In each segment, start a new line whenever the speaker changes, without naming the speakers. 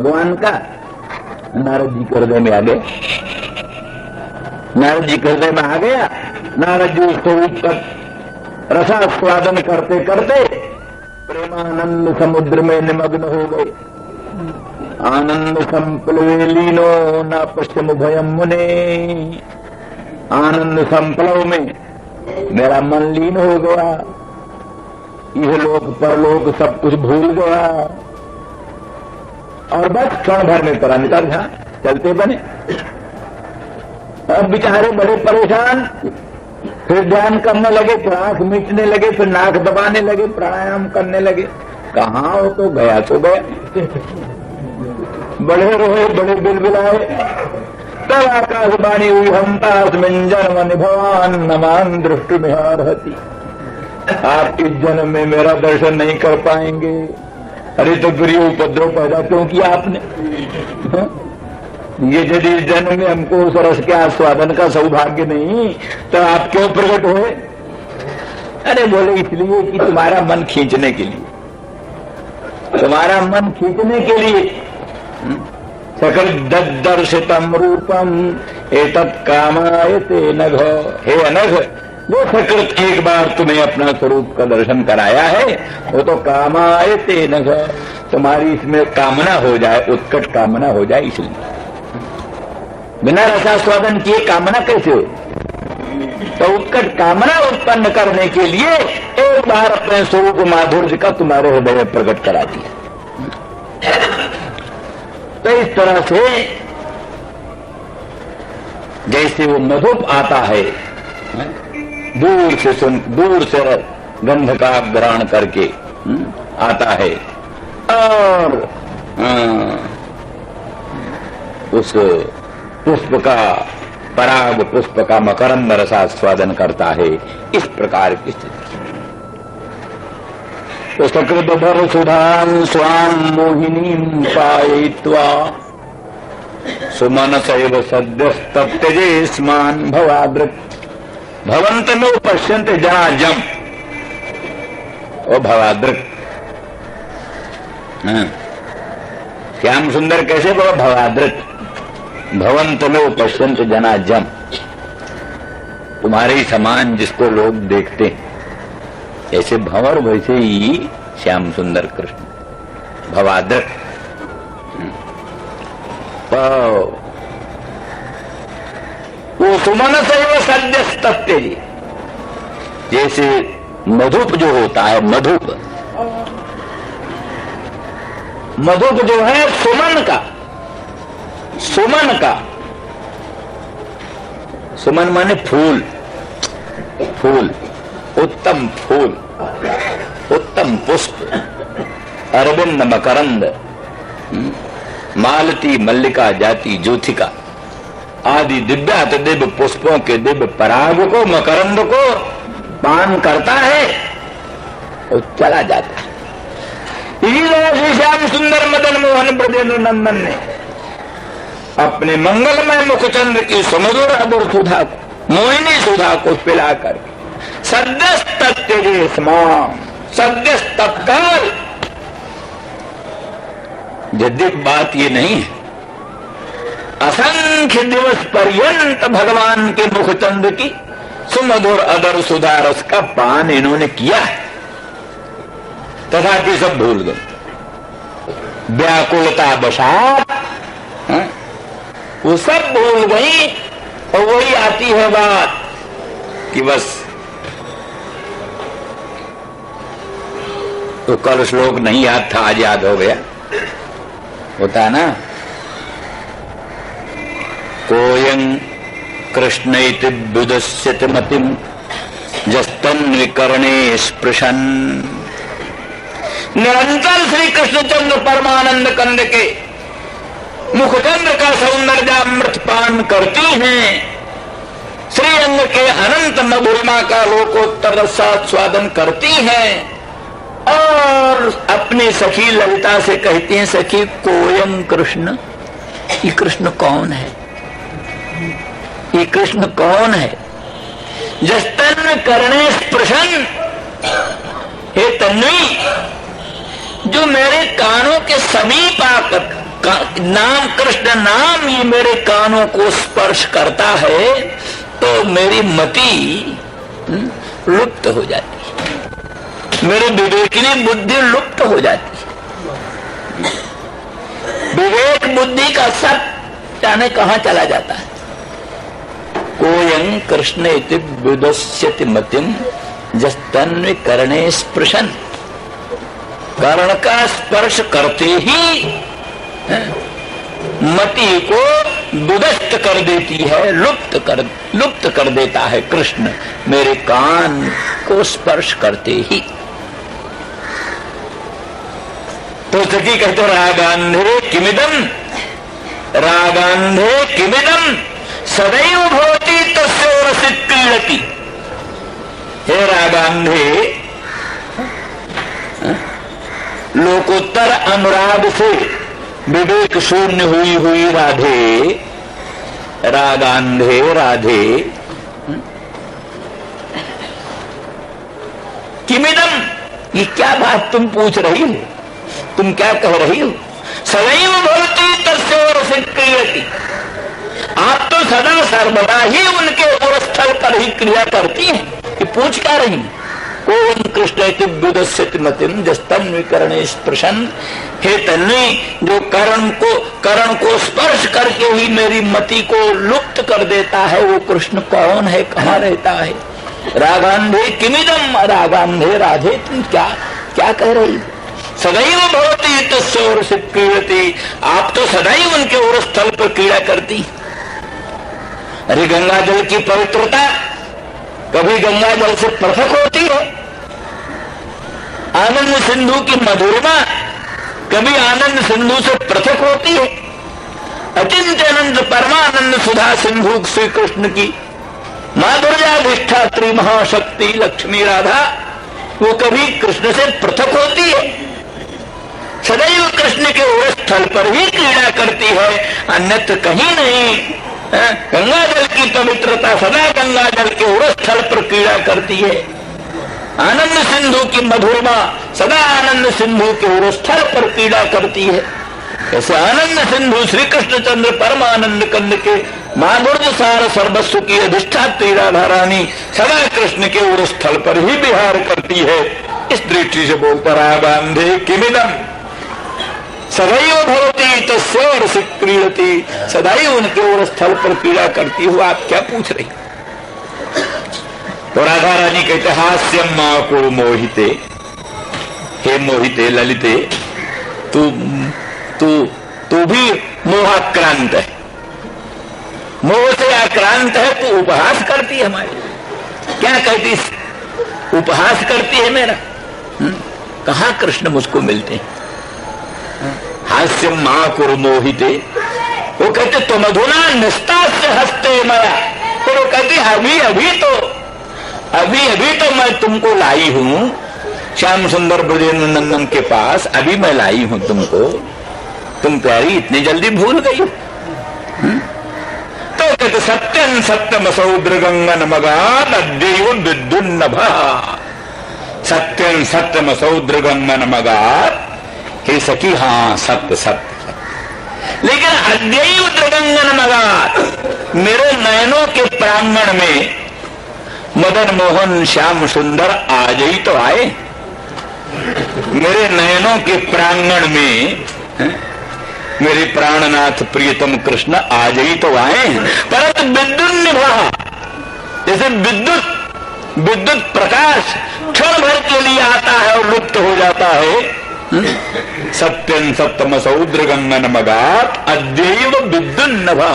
भगवान का। नारद जी के हृदय में आ गए, नारद जी के हृदय में आ गया। नारद जी स्वरूप का रसास्वादन करते करते प्रेमानंद समुद्र में निमग्न हो गए। आनंद संप्लवे लीनो न पश्चिम भयम मुने। आनंद संप्लव में मेरा मन लीन हो गया, यह लोक परलोक सब कुछ भूल गया और बस क्षण भर में परा निकल चलते बने। अब बेचारे बड़े परेशान, फिर ध्यान करने लगे, फिर आंख मीचने लगे, फिर नाक दबाने लगे, प्राणायाम करने लगे। कहाँ हो तो गया तो गया। बड़े रोए, बड़े बिलबिलाए। तब आकाशवाणी हुई, हम तास्मिन् जन्मनि भवान नमान दृष्टि मिहारहति। आप इस जन्म में मेरा दर्शन नहीं कर पाएंगे। अरे तो फिर ये उपद्रव पैदा क्यों किया आपने? ये यदि इस जन्म में हमको उस रस के आस्वादन का सौभाग्य नहीं तो आप क्यों प्रकट हुए? अरे बोले इसलिए कि तुम्हारा मन खींचने के लिए, तुम्हारा मन खींचने के लिए। सकल दर्शितम रूपम एतत् कामायते नघ। हे अनघ, वो सकृत एक बार तुम्हें अपना स्वरूप का दर्शन कराया है, वो तो कामायते नघ, तुम्हारी इसमें कामना हो जाए, उत्कट कामना हो जाए। इसलिए बिना रसास्वादन किए कामना कैसे हो? तो उत्कट कामना उत्पन्न करने के लिए एक बार अपने स्वरूप माधुर्य का तुम्हारे हृदय में प्रकट करा दिया। तो इस तरह से जैसे वो मधुप आता है, दूर से गंध का ग्रहण करके आता है और उस पुष्प का, पराग पुष्प का मकरंद रसास्वादन करता है। इस प्रकार की स्थिति। तो सकृत भर सुधान स्वाम मोहिनीं पायित्वा सुमन सैव सद्यस्तप्यजे स्मान भवादृक् भवंत में पश्यन्ते जना जम। ओ भवादृक्, श्याम सुंदर कैसे बोलो? भवादृक् भवंत में पश्यन्ते जना जम। तुम्हारे समान जिसको लोग देखते हैं ऐसे भंवर, वैसे ही श्याम सुंदर कृष्ण भवादृक्। वो सुमन से वो सद्यस्तप्य जी, जैसे मधुप जो होता है, मधुप जो है सुमन का, सुमन माने फूल, उत्तम फूल, उत्तम पुष्प, अरविंद मकरंद, मालती मल्लिका जाति ज्योतिका आदि दिव्यात दिव्य पुष्पों के दिव्य पराग को, मकरंद को पान करता है और चला जाता है। इसी तरह से श्याम सुंदर मदन मोहन ब्रजेंद्र नंदन ने अपने मंगलमय मुखचंद्र की सुमधुर अधुर सुधा को, मोहिनी सुधा को पिलाकर सद्यस्तप्यजे स्माम, सद्यस्तत्काल। यद्यप बात ये नहीं है, असंख्य दिवस पर्यंत भगवान के मुखचंद्र की सुमधुर अधर सुधा रस का पान इन्होंने किया है, तथापि सब भूल गए। व्याकुलता बसात वो सब भूल गई। और वही आती है बात कि बस तो कल श्लोक नहीं याद था, आज याद हो गया, होता है ना। कोयं कृष्णैति बुदस्यति मतिम जस्तन्विकर्णे स्पृशन। निरंतर श्री कृष्णचंद्र परमानंद कंद के मुखचंद्र का सौंदर्यामृत पान करती हैं, श्रीअंग के अनंत मधुरिमा का लोकोत्तर रसास्वादन करती हैं और अपनी सखी ललिता से कहती हैं, सखी कोयं कृष्ण, ये कृष्ण कौन है? ये कृष्ण कौन है? जस्तन्व करणे स्पृशन, हे तन्वी, जो मेरे कानों के समीप आकर, नाम कृष्ण नाम ये मेरे कानों को स्पर्श करता है तो मेरी मति लुप्त हो जाती है, मेरी विवेकिनी बुद्धि लुप्त हो जाती है। विवेक बुद्धि का सब जाने कहां चला जाता है। कोयं कृष्ण इति विदस्यति मतिम जस्तन्वे करणे स्पृशन। कर्ण का स्पर्श करते ही मति को दुदस्त कर देती है, लुप्त कर देता है कृष्ण मेरे कान को स्पर्श करते ही। तो सखी कहते रागांधे किमिदम सदैव भवति तस्य रसित क्रीडति। हे रागांधे, लोकोत्तर अनुराग से विवेक शून्य हुई राधे, रागांधे राधे, किमिदम, ये क्या बात तुम पूछ रही हो, तुम क्या कह रही हो। सदैव भवति तस्य रसित क्रीडति। आप तो सदा सर्वदा ही उनके और स्थल पर ही क्रिया करती हैं, कि पूछ क्या रही। कोन कृष्ण मतिम जस्तन्वी करणे स्पृशन। हे तन्वी, जो कर्ण को स्पर्श करके ही मेरी मति को लुप्त कर देता है, वो कृष्ण कौन है, कहाँ रहता है। रागांधे किमिदम, रागांधे राधे, तुम क्या कह रही। सदैव भवति तस्य रसित क्रीडति। आप तो सदैव उनके और स्थल पर क्रीड़ा करती। अरे गंगा जल की पवित्रता कभी गंगा जल से पृथक होती है। आनंद सिंधु की मधुरमा कभी आनंद सिंधु से पृथक होती है। अचिंत्य अनंत परमानंद सुधा सिंधु श्री कृष्ण की माधुर्याधिष्ठात्री महाशक्ति लक्ष्मी राधा, वो कभी कृष्ण से पृथक होती है। सदैव कृष्ण के उस स्थल पर ही क्रीड़ा करती है, अन्यत्र कहीं नहीं। गंगा जल की पवित्रता सदा गंगा जल के उस स्थल पर क्रीड़ा करती है। आनंद सिंधु की मधुरमा सदा आनंद सिंधु के उस स्थल पर क्रीड़ा करती है। ऐसे आनंद सिंधु श्री कृष्णचंद्र परमानंद कंद के माधुर्य सार सर्वस्व की अधिष्ठात्री राधा रानी सदा कृष्ण के उस स्थल पर ही विहार करती है। इस दृष्टि से बोलता रागांधे किमिदम सदैव भवति तस्य रसित क्रीडति। सदैव उनके और स्थल पर क्रीड़ा करती हो, आप क्या पूछ रही। तो राधा रानी कहते हास्यम मां को मोहिते, हे मोहिते ललिते, तू भी मोहाक्रांत है, मोह से आक्रांत है, तू उपहास करती है हमारी। क्या कहती, उपहास करती है मेरा। कहां कृष्ण मुझको मिलते हैं। हास्य मां कुरु मोहिते, वो कहते तुम अधुना निस्तास्य हस्ते मया। तो वो कहती अभी तो मैं तुमको लाई हूं श्याम सुंदर ब्रजेंद्र नंदन के पास, अभी मैं लाई हूं तुमको, तुम प्यारी इतनी जल्दी भूल गई। तो कहते सत्यम सत्यम सौद्र गंगन मगाद अद्यैव विद्युन्नभा। सत्यम सत्यम सौद्र गंगन मगाद, हे सखी, हाँ सत्य, लेकिन अद्यैव त्रिगंगन मगात, मेरे नयनों के प्रांगण में मदन मोहन श्याम सुंदर आज ही तो आए। मेरे नयनों के प्रांगण में मेरे प्राणनाथ प्रियतम कृष्ण आज ही तो आए। परंतु विद्युन्निभा, जैसे विद्युत प्रकाश क्षण भर के लिए आता है और लुप्त हो जाता है। सत्यम सत्यम सौद्र गंगन मगात अद्यैव विद्युन्नभा।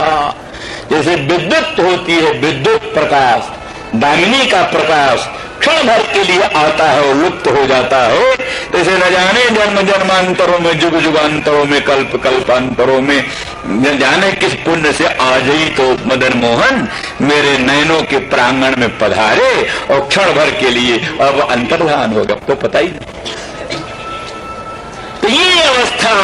जैसे विद्युत होती है, विद्युत प्रकाश, दामिनी का प्रकाश क्षण भर के लिए आता है और लुप्त हो जाता है। जैसे न जाने जन्म जन्मांतरों में, युग युगांतरों में, कल्प कल्पांतरों में, न जाने किस पुण्य से आज ही तो मदन मोहन मेरे नयनों के प्रांगण में पधारे और क्षण भर के लिए अब अंतर्धान होगा, तो पता ही नहीं। तो ये अवस्था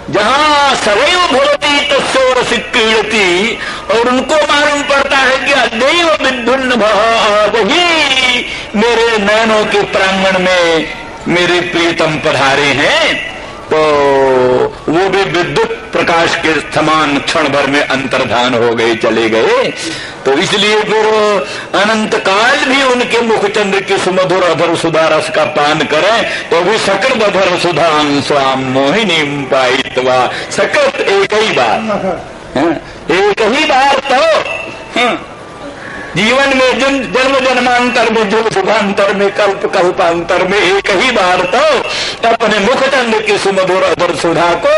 जहां सदैव भवति तस्य रसित क्रीडति, और उनको मालूम पड़ता है कि अद्यैव विद्युन्नभा, वही मेरे नयनों के प्रांगण में मेरे प्रियतम पधारे हैं, तो वो भी विद्युत प्रकाश के समान क्षण भर में अंतर्धान हो गए, चले गए। तो इसलिए फिर अनंत काल भी उनके मुखचंद्र की सुमधुर अधर सुधा रस का पान करें तो भी सकृत अधर सुधां स्वाम मोहिनी पायित्वा, सकृत एक ही बार, एक ही बार तो जीवन में जन्म जन्मांतर में जुग शुभांतर में कल्प कल्पांतर में एक ही बार तो अपने मुखचंद्र की सुमधुर अधर सुधा को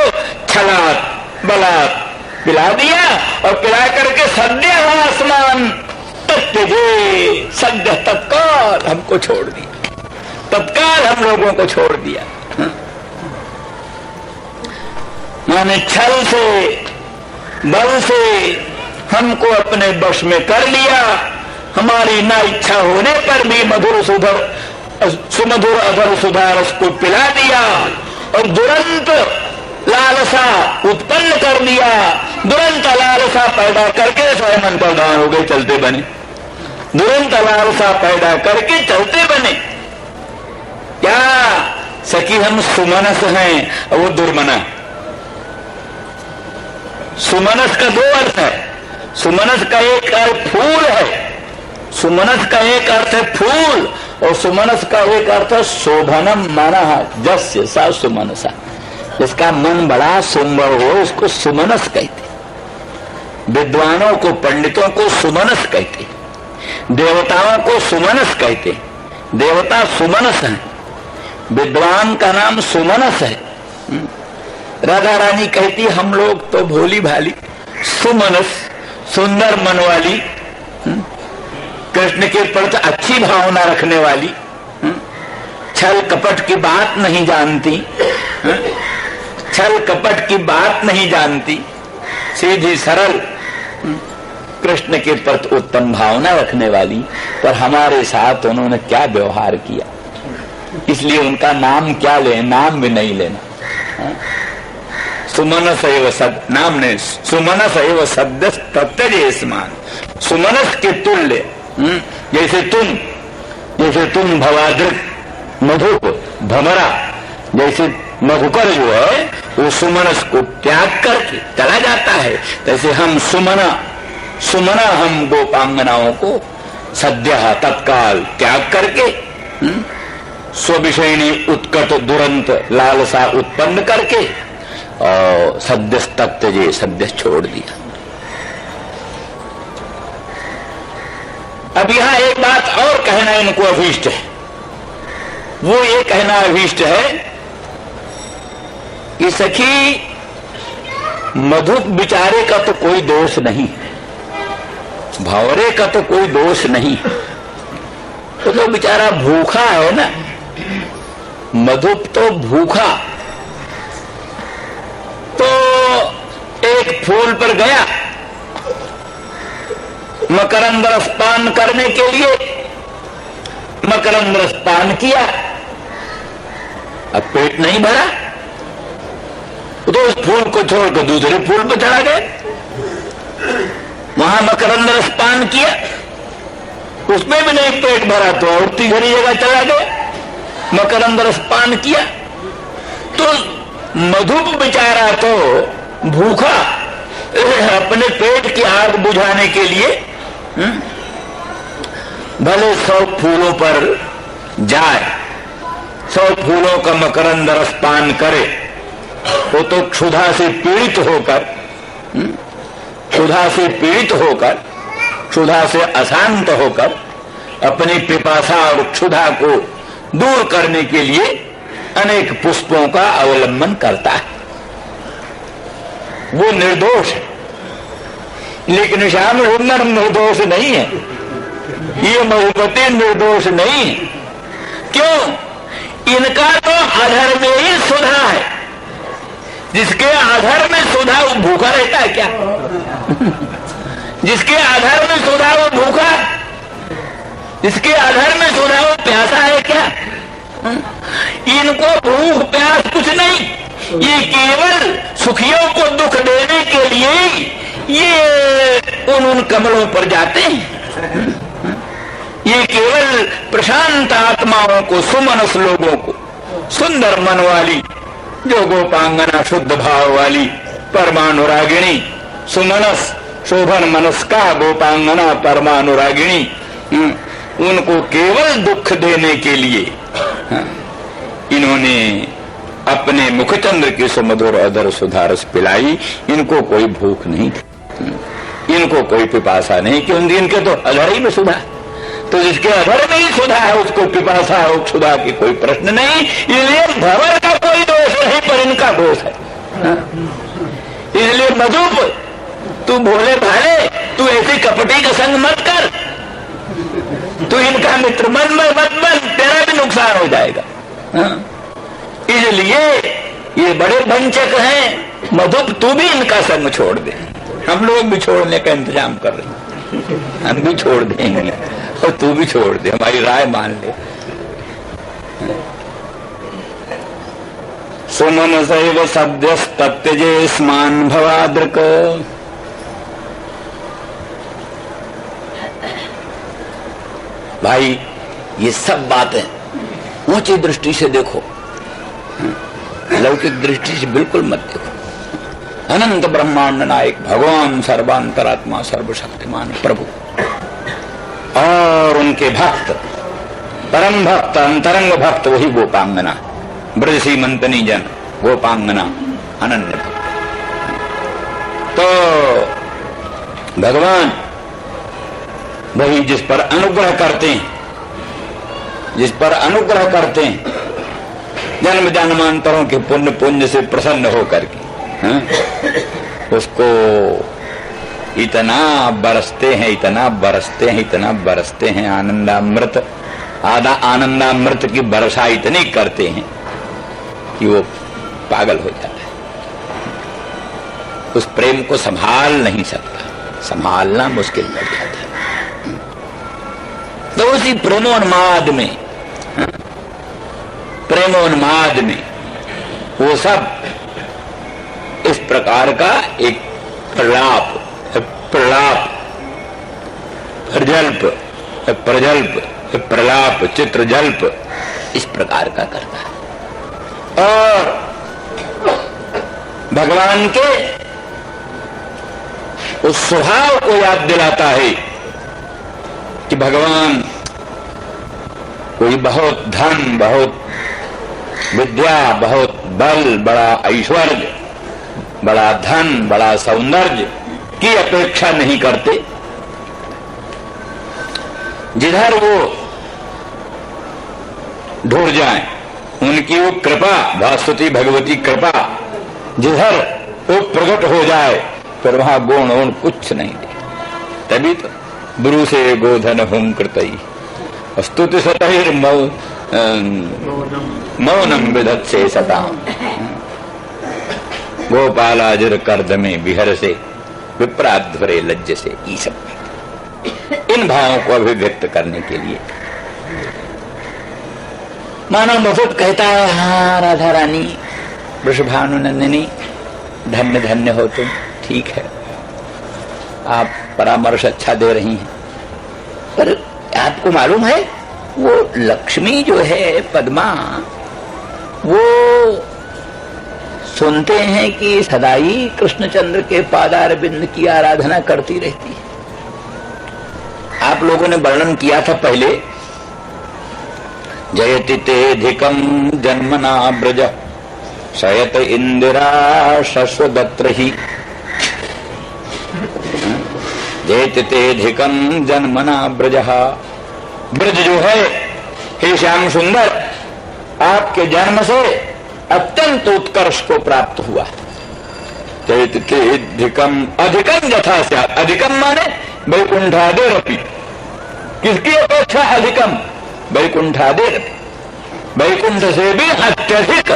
छलात बलात् पिला दिया, और पिला करके सद्य आसमान तत्जे, सद्य तत्काल हमको छोड़ दिया, तत्काल हम लोगों को छोड़ दिया। माने छल से बल से हमको अपने वश में कर लिया, हमारी ना इच्छा होने पर भी मधुर सुमधुर अधर सुधा रस को पिला दिया, और तुरंत लालसा उत्पन्न कर दिया, तुरंत लालसा पैदा करके स्वयं अंतर्धान हो गए, चलते बने, तुरंत लालसा पैदा करके चलते बने। क्या सखी हम सुमनस हैं और वो दुर्मना। सुमनस का दो अर्थ है, सुमनस का एक अर्थ फूल है, सुमनस का एक अर्थ है फूल, और सुमनस का एक अर्थ है शोभनम मनः जस्य सा सुमनसा, जिसका मन बड़ा सुंदर हो उसको सुमनस कहते। विद्वानों को, पंडितों को सुमनस कहते, देवताओं को सुमनस कहते, देवता सुमनस है, विद्वान का नाम सुमनस है। राधा रानी कहती हम लोग तो भोली भाली, सुमनस सुंदर मन वाली, कृष्ण के प्रति अच्छी भावना रखने वाली, छल कपट की बात नहीं जानती, छल कपट की बात नहीं जानती, सीधी सरल कृष्ण के प्रति उत्तम भावना रखने वाली, पर हमारे साथ उन्होंने क्या व्यवहार किया, इसलिए उनका नाम क्या ले, नाम भी नहीं लेना। सुमनस एव सद, नाम ने सुमनस एव सद्य तत्तजे स्मान, सुमनस के तुल्य, जैसे तुम भवादृक मधुक भमरा, जैसे मधुकर जो है वो सुमनस को त्याग करके चला जाता है, तैसे हम सुमना हम गोपांगनाओं को सद्य तत्काल त्याग करके स्वविषयनी उत्कट दुरंत लालसा उत्पन्न करके और सद्य तत्जे, सद्य छोड़ दिया। अब यहां एक बात और कहना इनको अभीष्ट है, वो ये कहना अभीष्ट है कि सखी मधुक बिचारे का तो कोई दोष नहीं, भावरे का तो कोई दोष नहीं, तो बेचारा भूखा है ना, मधुप तो भूखा, तो एक फूल पर गया मकरंद रस पान करने के लिए, मकरंद रस पान किया, अब पेट नहीं भरा तो उस फूल को छोड़कर दूसरे फूल पर चढ़ा गए, वहां मकरंद रस पान किया, उसमें भी नहीं पेट भरा तो और तीसरी जगह चला गया, मकरंद रस पान किया, तो मधुप बेचारा तो भूखा अपने पेट की आग बुझाने के लिए भले 100 फूलों पर जाए, 100 फूलों का मकरंद रस पान करे, वो तो क्षुधा से पीड़ित होकर, क्षुधा से पीड़ित होकर, क्षुधा से अशांत होकर अपनी पिपासा और क्षुधा को दूर करने के लिए अनेक पुष्पों का अवलंबन करता है, वो निर्दोष है। लेकिन श्याम सुंदर निर्दोष नहीं है, ये मधुपति निर्दोष नहीं है। क्यों? इनका तो आधार में ही सुधा है, जिसके आधार में सुधा वो भूखा रहता है क्या? जिसके आधार में सुधा वो भूखा, जिसके आधार में सुधा वो प्यासा है क्या? इनको भूख प्यास कुछ नहीं, ये केवल सुखियों को दुख देने के लिए ये उन कमलों पर जाते हैं। ये केवल प्रशांत आत्माओं को, सुमनस लोगों को, सुंदर मन वाली जो गोपांगना शुद्ध भाव वाली परमानुरागिणी सुमनस शोभन मनस्का गोपांगना परमानुरागिणी, उनको केवल दुख देने के लिए इन्होंने अपने मुखचंद्र की सुमधुर अधर सुधारस पिलाई। इनको कोई भूख नहीं थी, इनको कोई पिपासा नहीं, क्योंकि इनके तो अधर ही में सुधा, तो जिसके अधर में ही सुधा है उसको पिपासा है, सुधा की कोई प्रश्न नहीं। इसलिए भंवर का कोई दोष नहीं, पर इनका दोष है। इसलिए मधुप, तू भोले भाले, तू ऐसी कपटी का संग मत कर, तू इनका मित्र मत बन, तेरा भी नुकसान हो जाएगा। इसलिए ये बड़े वंचक हैं। मधुप, तू भी इनका संग छोड़ दे। हम लोग भी छोड़ने का इंतजाम कर रहे हैं, हम भी छोड़ देंगे और तू भी छोड़ दे, हमारी राय मान ले। सुमन सैव सद्यस्तत्यजे स्मान भवादृक। भाई ये सब बातें ऊंची दृष्टि से देखो, लौकिक दृष्टि से बिल्कुल मत देखो। अनंत ब्रह्मांड नायक भगवान सर्वांतरात्मा सर्वशक्तिमान प्रभु और उनके भक्त, परम भक्त, अंतरंग भक्त, वही गोपांगना, ब्रज सीमंतनी जन गोपांगना अनन्य भक्त। तो भगवान वही जिस पर अनुग्रह करते हैं, जिस पर अनुग्रह करते हैं, जन्म जन्मांतरों के पुण्य पुण्य से प्रसन्न होकर के उसको इतना बरसते हैं, इतना बरसते हैं, इतना बरसते हैं, आनंदामृत, आधा आनंदामृत की वर्षा इतनी करते हैं कि वो पागल हो जाता है, उस प्रेम को संभाल नहीं सकता, संभालना मुश्किल पड़ जाता है। तो उसी प्रेमोन्माद में, प्रेमोन्माद में वो सब इस प्रकार का एक प्रलाप, प्रलाप, प्रजल्प, प्रजल्प, प्रलाप, चित्रजल्प इस प्रकार का करता है। और भगवान के उस स्वभाव को याद दिलाता है कि भगवान कोई बहुत धन, बहुत विद्या, बहुत बल, बड़ा ऐश्वर्य, बड़ा धन, बड़ा सौंदर्य की अपेक्षा नहीं करते। जिधर वो ढूंढ जाए उनकी वो कृपा, भास्वती भगवती कृपा जिधर वो प्रकट हो जाए, फिर वहां गुण उन कुछ नहीं दे। तभी तो ब्रू से गोधन हुं कृतई स्तुति सतहिर मौनम विधत्से सताम गोपालाजिर कर्द में विहर से विप्राध्वरे लज्ज से। ये सब इन भावों को अभिव्यक्त करने के लिए मानव मधुप कहता है, हाँ राधा रानी, वृषभानुनंदिनी, धन्य धन्य हो तुम, ठीक है, आप परामर्श अच्छा दे रही हैं, पर आपको मालूम है वो लक्ष्मी जो है पद्मा, वो सुनते हैं कि सदाई कृष्णचंद्र के पादारविंद की आराधना करती रहती है। आप लोगों ने वर्णन किया था पहले, जयति तेधिकम जन्मना ब्रज शयत इंदिरा शश्वदत्र ही। जयति तेधिकम जन्मना ब्रज, ब्रज जो है हे श्याम सुंदर, आपके जन्म से अत्यंत उत्कर्ष को प्राप्त हुआ। अधिकम अधिकम यथा स्यात्, अधिकम माने वैकुंठादेरपि, किसकी अपेक्षा अधिकम? वैकुंठादेरपि, वैकुंठ से भी अत्यधिक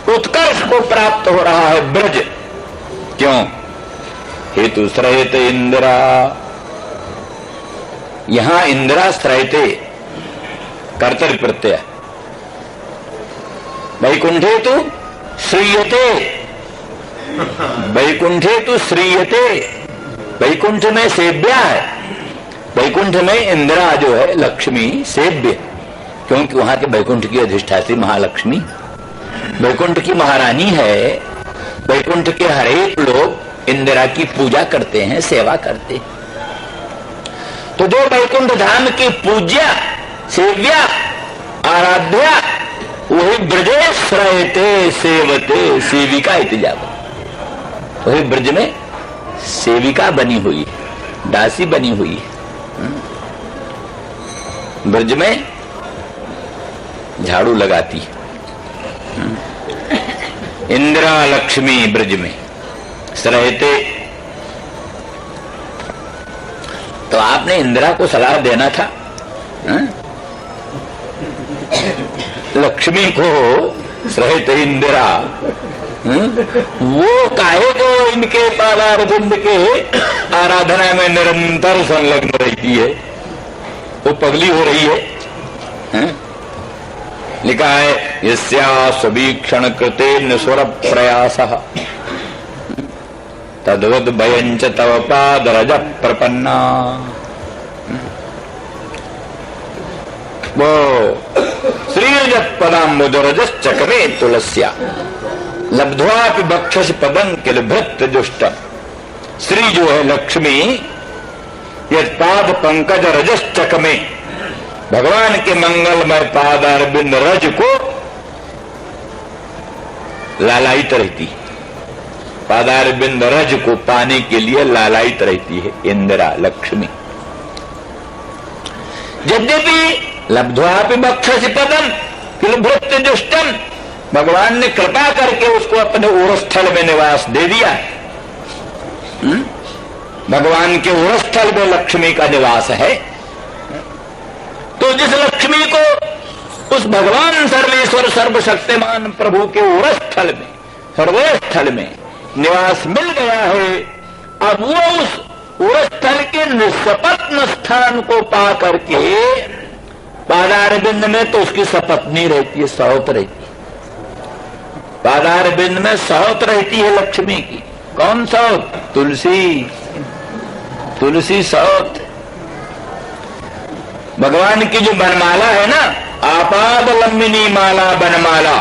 उत्कर्ष को प्राप्त हो रहा है ब्रज। क्यों? हेतु श्रयते इंदिरा, यहां इंदिरा श्रयते कर्तव्य प्रत्यय, वैकुंठे तो श्रीयते, वैकुंठे तो श्रीयते, वैकुंठ में सेव्या है, वैकुंठ में इंदिरा जो है लक्ष्मी सेव्य, क्योंकि वहां के वैकुंठ की अधिष्ठात्री महालक्ष्मी। वैकुंठ की महारानी है, वैकुंठ के हरेक लोग इंदिरा की पूजा करते हैं, सेवा करते हैं। तो जो वैकुंठ धाम की पूज्या, सेव्या, आराध्या, वही ब्रजेश रहते सेवते सेविका इतिजाब, वही ब्रज में सेविका बनी हुई है, दासी बनी हुई है। ब्रज में झाड़ू लगाती है। इंदिरा लक्ष्मी ब्रज में रहते। तो आपने इंदिरा को सलाह देना था, लक्ष्मी को रहते इंदिरा, वो काहे को इनके पादारविंद के आराधना में निरंतर संलग्न रहती है, वो पगली हो रही है। लिखा है यस्या सवीक्षण कृते निस्वर प्रयासः तद्वद भयंच तव पादरज प्रपन्ना। वो श्रीरजत पदाम्बुदरजश्चकमे तुलस्या लब्ध्वापि बक्षसि पदं किल भृत्य दुष्टम। श्री जो है लक्ष्मी, यद पाद पंकज रजश्चकमे, भगवान के मंगलमय पादारविंद रज को लालायित रहती है, पादारविंद रज को पाने के लिए लालायित रहती है इंदिरा लक्ष्मी। यद्यपि लब्ध्वापि बक्षसि पदम किल भृत्य दुष्टम, भगवान ने कृपा करके उसको अपने उरस्थल में निवास दे दिया। भगवान के उरस्थल में लक्ष्मी का निवास है। तो जिस लक्ष्मी को उस भगवान सर्वेश्वर सर्वशक्तिमान प्रभु के उरस्थल में, हृदयस्थल में निवास मिल गया है, अब वो उस उरस्थल के निष्पत्न स्थान को पा करके पादारविंद में तो उसकी सपत्नी रहती है, सौत रहती है। पादारविंद में सौत रहती है लक्ष्मी की। कौन सौत? तुलसी, तुलसी सौत। भगवान की जो बनमाला है ना, आपाद लंबिनी माला बनमाला,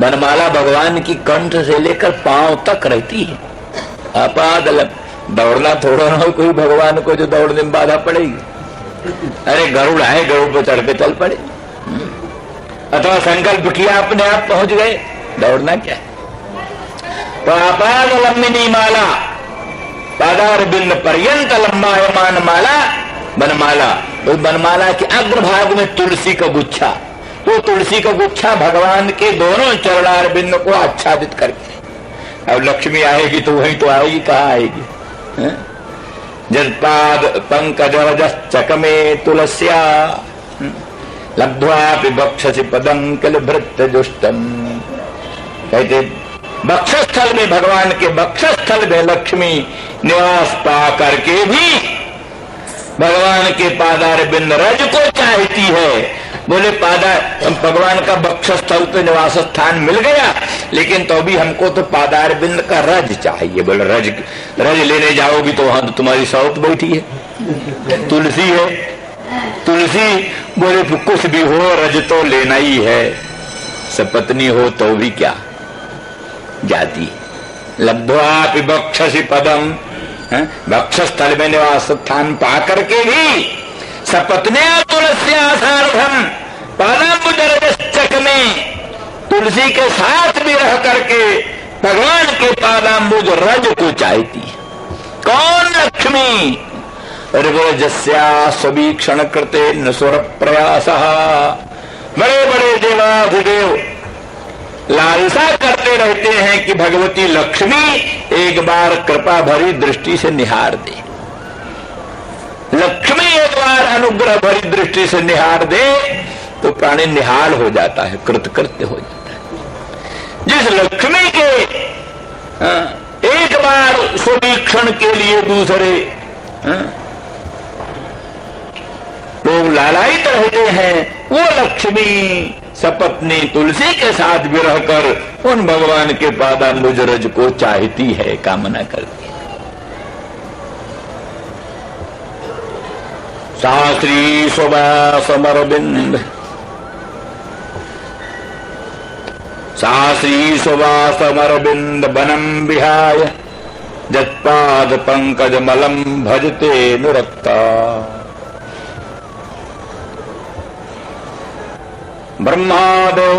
बनमाला भगवान की कंठ से लेकर पांव तक रहती है। आपाद दौड़ना थोड़ा ना हो कोई भगवान को जो दौड़ने में बाधा पड़ेगी। अरे गरुड़ है, गरुड़ पे चढ़ के चल पड़े, अथवा संकल्प किया अपने आप पहुंच गए, दौड़ना क्या है। तो आपाद लंबिनी माला, पादारविंद पर्यंत लंबायमान माला बनमाला। उस बनमाला के अग्रभाग में तुलसी का गुच्छा, वो तुलसी का गुच्छा भगवान के दोनों चरणारविंद को आच्छादित करके। अब लक्ष्मी आएगी तो वहीं तो आएगी, कहाँ आएगी? जलपाद पंकज रजश्चकमे तुलस्या लब्ध्वापि बक्षसि पदं किल भृत्य दुष्टम। कहते बक्षस्थल में, भगवान के बक्षस्थल में लक्ष्मी निवास पा करके भी भगवान के पादारविंद रज को चाहती है। बोले भगवान का बक्षस्थल तो निवास स्थान मिल गया, लेकिन तो भी हमको तो पादारविंद का रज चाहिए। बोले रज लेने जाओगी तो वहां तो तुम्हारी सौत बैठी है, तुलसी है। तुलसी बोले कुछ भी हो, रज तो लेना ही है। सपत्नी हो तो भी क्या जाती। लब्ध्वापि बक्षसि पदम, बक्षस्थल में निवास स्थान पा करके भी सपत्न्या तुलस्या सार्धम पादाम्बुजरजश्चकमे, तुलसी के साथ भी रह करके भगवान के पादाम्बुज रज को चाहती है। कौन? लक्ष्मी। ऋग्रजस्या सवीक्षण कृते नसुर प्रयासः। बड़े बड़े देवाधिदेव लालसा करते रहते हैं कि भगवती लक्ष्मी एक बार कृपा भरी दृष्टि से निहार दे। लक्ष्मी एक बार अनुग्रह भरी दृष्टि से निहार दे तो प्राणी निहाल हो जाता है, कृतकृत्य हो जाता है। जिस लक्ष्मी के एक बार सुवीक्षण के लिए दूसरे लोग लालायित रहते हैं, वो लक्ष्मी सपत्नी तुलसी के साथ भी रहकर उन भगवान के पादाम्बुज रज को चाहती है, कामना करती है। शास्त्री सुवासमरविंद सा श्री सुवासमरविंद बनम विहाय जत्पाद पंकज मलम भजते नुरक्ता। ब्रह्मादो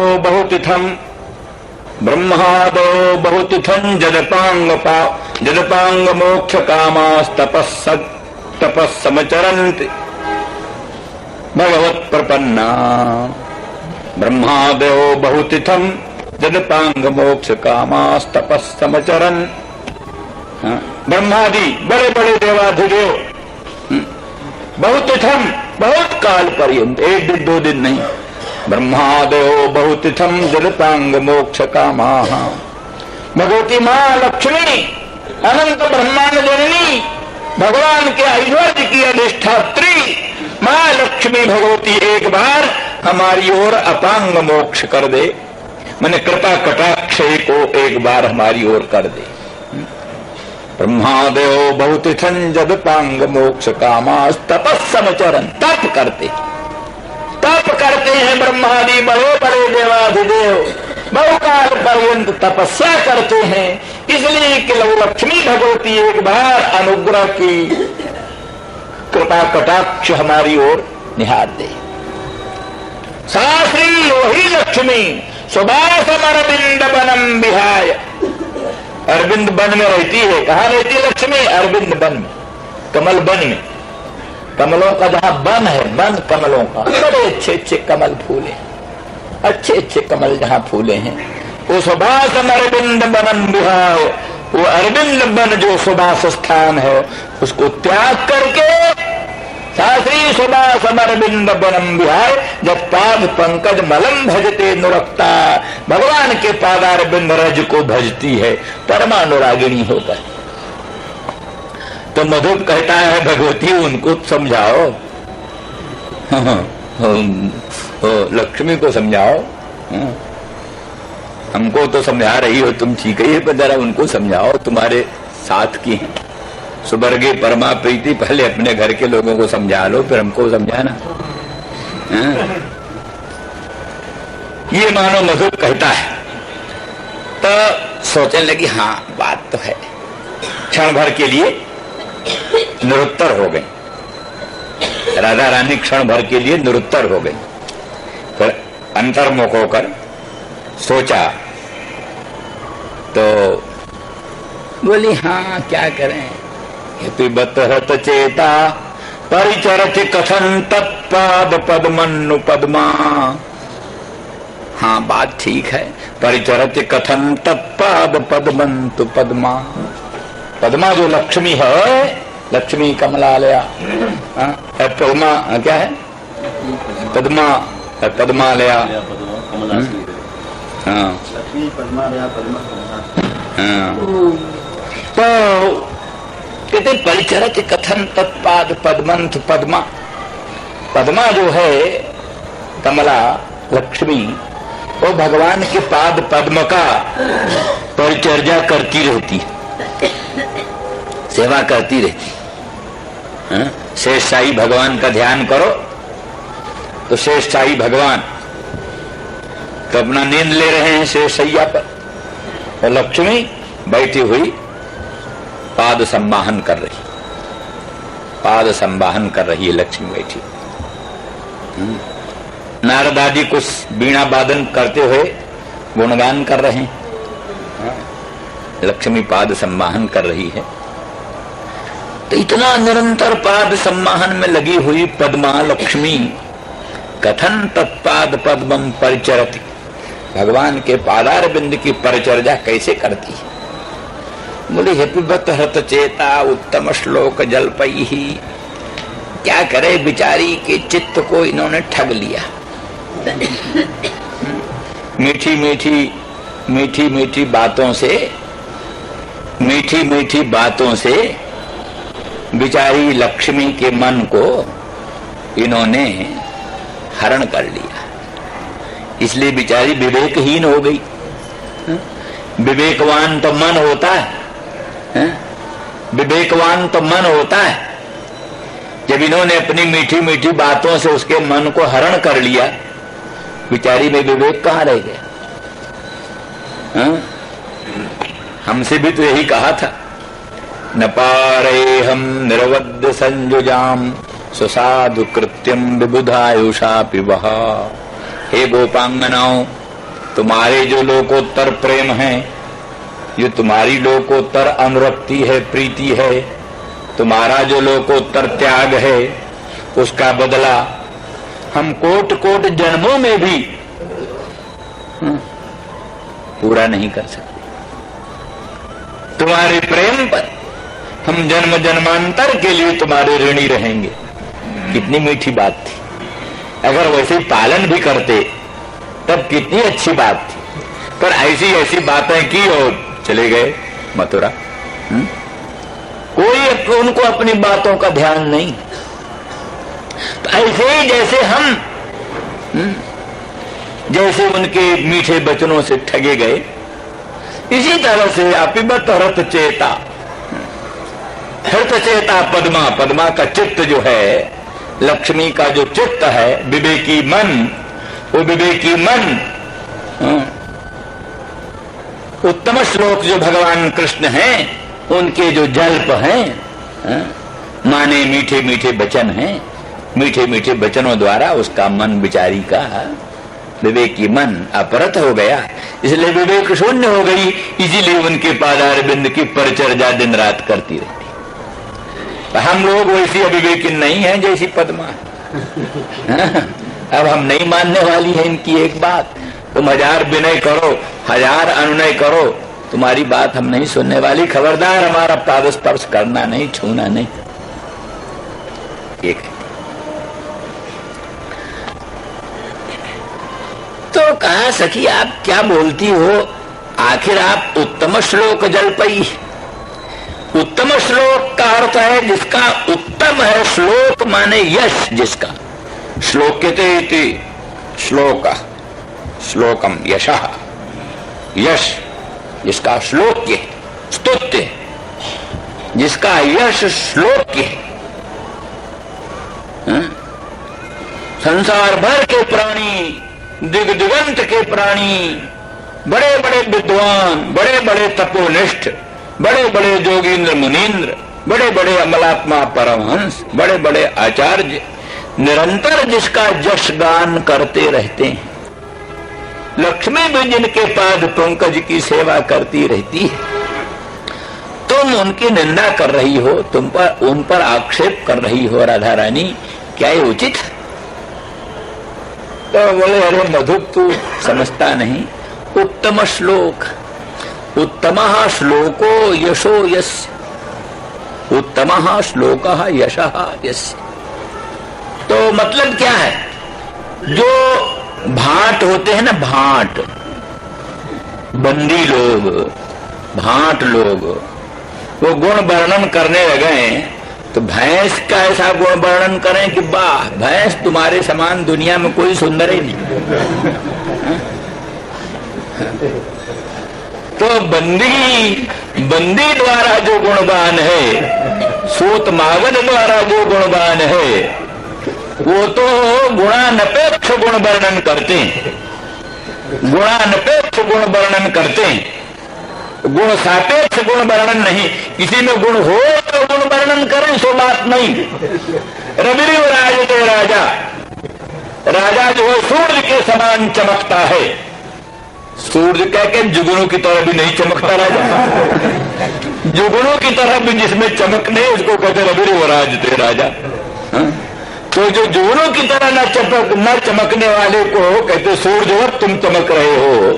बहुतिथं जदपांग मोक्ष कामास्तपस्समचरन्ति भगवत प्रपन्ना। ब्रह्मादो बहुतिथं जदपांग मोक्ष कामास्तपस्समचरन्। ब्रह्मादि बड़े बड़े देवाधिदेव बहुतिथम बहुत काल पर्यंत, एक दिन दो दिन नहीं, ब्रह्मादयो बहुतिथम जलतांग मोक्ष कामाः। भगवती माँ लक्ष्मी अनंत ब्रह्मांड जननी भगवान के ऐश्वर्य की अधिष्ठात्री माँ लक्ष्मी भगवती एक बार हमारी ओर अपांग मोक्ष कर दे, मैंने कृपा कटाक्ष को एक बार हमारी ओर कर दे। ब्रह्मादयो बहुतिथं जदपांग मोक्ष कामास तपस्समचरन्। तप करते हैं ब्रह्मादि बड़े बड़े देवाधिदेव, बहुकाल पर्यंत तपस्या करते हैं, इसलिए कि लक्ष्मी भगवती एक बार अनुग्रह की कृपा कटाक्ष हमारी ओर निहार दे। साश्री वही लक्ष्मी सुबासमरविंद बनम विहाय, अरविंद वन में रहती है। कहाँ रहती है लक्ष्मी? अरविंद वन में, कमल वन में। कमलों का जहाँ वन है, वन कमलों का, बड़े अच्छे अच्छे कमल फूले, अच्छे अच्छे कमल जहाँ फूले हैं, वो सुबासम अरविंद बनम विहाय, वो अरविंद वन जो सुबास स्थान है उसको त्याग करके शास्त्री सुबासम अरविंद बनम विहाय जब पाद पंकज मलम भजते नुरक्ता। भगवान के पादारविंद रज को भजती है परमानुरागिणी होकर। तो मधुर कहता है भगवती उनको समझाओ, लक्ष्मी को समझाओ, हमको तो समझा रही हो तुम, ठीक है, पर जरा उनको समझाओ, तुम्हारे साथ की हैं। सुवर्गीय परमा प्रीति, पहले अपने घर के लोगों को समझा लो फिर हमको समझाना। ये मानो मधुर कहता है। तो सोचने लगी हाँ बात तो है। क्षण भर के लिए निरुत्तर हो गई राधा रानी, क्षण भर के लिए निरुत्तर हो गई। फिर अंतर्मुख होकर सोचा तो बोली हाँ क्या करें, पिबत हत चेता परिचरत कथन तत्पाद पद्मनु पद्मा। हाँ बात ठीक है, परिचरत कथन तत्पाद पद्मन्तु पद्मा। पद्मा जो लक्ष्मी है, लक्ष्मी कमलालया, पद्मा क्या है? पद्मा, पद्मालया, हाँ तो कहते परिचरत कथन तत्पाद पद्मंत पद्मा। पद्मा जो है कमला लक्ष्मी, वो भगवान के पाद पद्म का परिचर्या करती रहती, सेवा करती रहती। शेष साई भगवान का ध्यान करो तो शेष साई भगवान तो अपना नींद ले रहे हैं शेष सैया पर, और लक्ष्मी बैठी हुई पाद संवाहन कर रही, पाद संवाहन कर रही है लक्ष्मी बैठी। नारद आदि कुछ बीणा वादन करते हुए गुणगान कर रहे हैं, लक्ष्मी पाद संवाहन कर रही है। तो इतना निरंतर पाद संवाहन में लगी हुई पद्मा लक्ष्मी कथन तत्पाद पद्मम परिचरति, भगवान के पादार बिंद की परिचर्या कैसे करती है? बोले हेपिबत हत चेता उत्तम श्लोक जलपई ही। क्या करे बिचारी के चित्त को इन्होंने ठग लिया। मीठी मीठी मीठी मीठी बातों से, मीठी मीठी बातों से बिचारी लक्ष्मी के मन को इन्होंने हरण कर लिया, इसलिए बिचारी विवेकहीन हो गई। विवेकवान तो मन होता है, विवेकवान तो मन होता है। जब इन्होंने अपनी मीठी मीठी बातों से उसके मन को हरण कर लिया, बिचारी में विवेक कहाँ रह गया? हमसे भी तो यही कहा था, न पारे हम निर्वद्य संजुजाम सुसाधु कृत्यम विबुधायुषा पिबह। हे गोपांगनाओं, तुम्हारे जो लोकोत्तर प्रेम है, जो तुम्हारी लोकोत्तर अनुरक्ति है, प्रीति है, तुम्हारा जो लोकोत्तर त्याग है, उसका बदला हम कोट कोट जन्मों में भी पूरा नहीं कर सकते। तुम्हारे प्रेम पर हम जन्म जन्मांतर के लिए तुम्हारे ऋणी रहेंगे। कितनी मीठी बात थी। अगर वैसे पालन भी करते तब कितनी अच्छी बात थी, पर ऐसी ऐसी बातें की और चले गए मथुरा। कोई उनको अपनी बातों का ध्यान नहीं। तो ऐसे ही जैसे उनके मीठे वचनों से ठगे गए, इसी तरह से अपिबत हृत चेता, हृत चेता पद्मा, पद्मा का चित्त जो है, लक्ष्मी का जो चित्त है, विवेकी मन, वो विवेकी मन उत्तम श्लोक जो भगवान कृष्ण हैं, उनके जो जल्प हैं, माने मीठे मीठे वचन हैं, मीठे मीठे वचनों द्वारा उसका मन बिचारी का विवेकी मन अपरत हो गया, इसलिए विवेक शून्य हो गई। इसीलिए उनके पादार बिंद की परिचर्या दिन रात करती रहती। हम लोग वैसी अविवेकी नहीं है जैसी पद्मा। अब हम नहीं मानने वाली है इनकी एक बात। तुम हजार विनय करो, हजार अनुनय करो, तुम्हारी बात हम नहीं सुनने वाली। खबरदार, हमारा पाद स्पर्श करना नहीं, छूना नहीं। एक तो कहा, सखी आप क्या बोलती हो? आखिर आप उत्तम श्लोक जल पई। उत्तम श्लोक का अर्थ है जिसका उत्तम है। श्लोक माने यश, जिसका श्लोक्यते श्लोक, श्लोकम यशः, यश जिसका श्लोक्य, स्तुत्य जिसका यश श्लोक्य। संसार भर के प्राणी, दिग दिगंत के प्राणी, बड़े बड़े विद्वान, बड़े बड़े तपोनिष्ठ, बड़े बड़े जोगींद्र मुनीन्द्र, बड़े बड़े अमलात्मा परमहंस, बड़े बड़े आचार्य निरंतर जिसका यश गान करते रहते हैं। लक्ष्मी भी जिनके पाद पंकज की सेवा करती रहती है, तुम उनकी निंदा कर रही हो, तुम पर उन पर आक्षेप कर रही हो राधा रानी, क्या ये उचित? तो बोले, अरे मधु तू समझता नहीं। उत्तम श्लोक, उत्तमः श्लोको यशो यस्य, उत्तमः श्लोकः यशः यस्य। तो मतलब क्या है? जो भाट होते हैं ना, भाट, बंदी लोग, भाट लोग, वो गुण वर्णन करने लगे तो भैंस का ऐसा गुण वर्णन करें कि वाह, भैंस तुम्हारे समान दुनिया में कोई सुंदर ही नहीं। तो बंदी द्वारा जो गुणगान है, सूत मागध द्वारा जो गुणगान है, वो तो गुणानपेक्ष गुण वर्णन करते हैं, गुणानपेक्ष गुण वर्णन करते हैं, गुण सापेक्ष गुण वर्णन नहीं। किसी में गुण हो तो गुण वर्णन करें, सो बात नहीं। रविव राजते राजा, राजा जो है सूर्य के समान चमकता है। सूर्य कह के जुगनों की तरह भी नहीं चमकता राजा, जुगनों की तरह भी जिसमें चमक नहीं, उसको कहते रविव राजते राजा। तो जो जुगनों की तरह न चमकने वाले को कहते सूर्यवत तुम चमक रहे हो।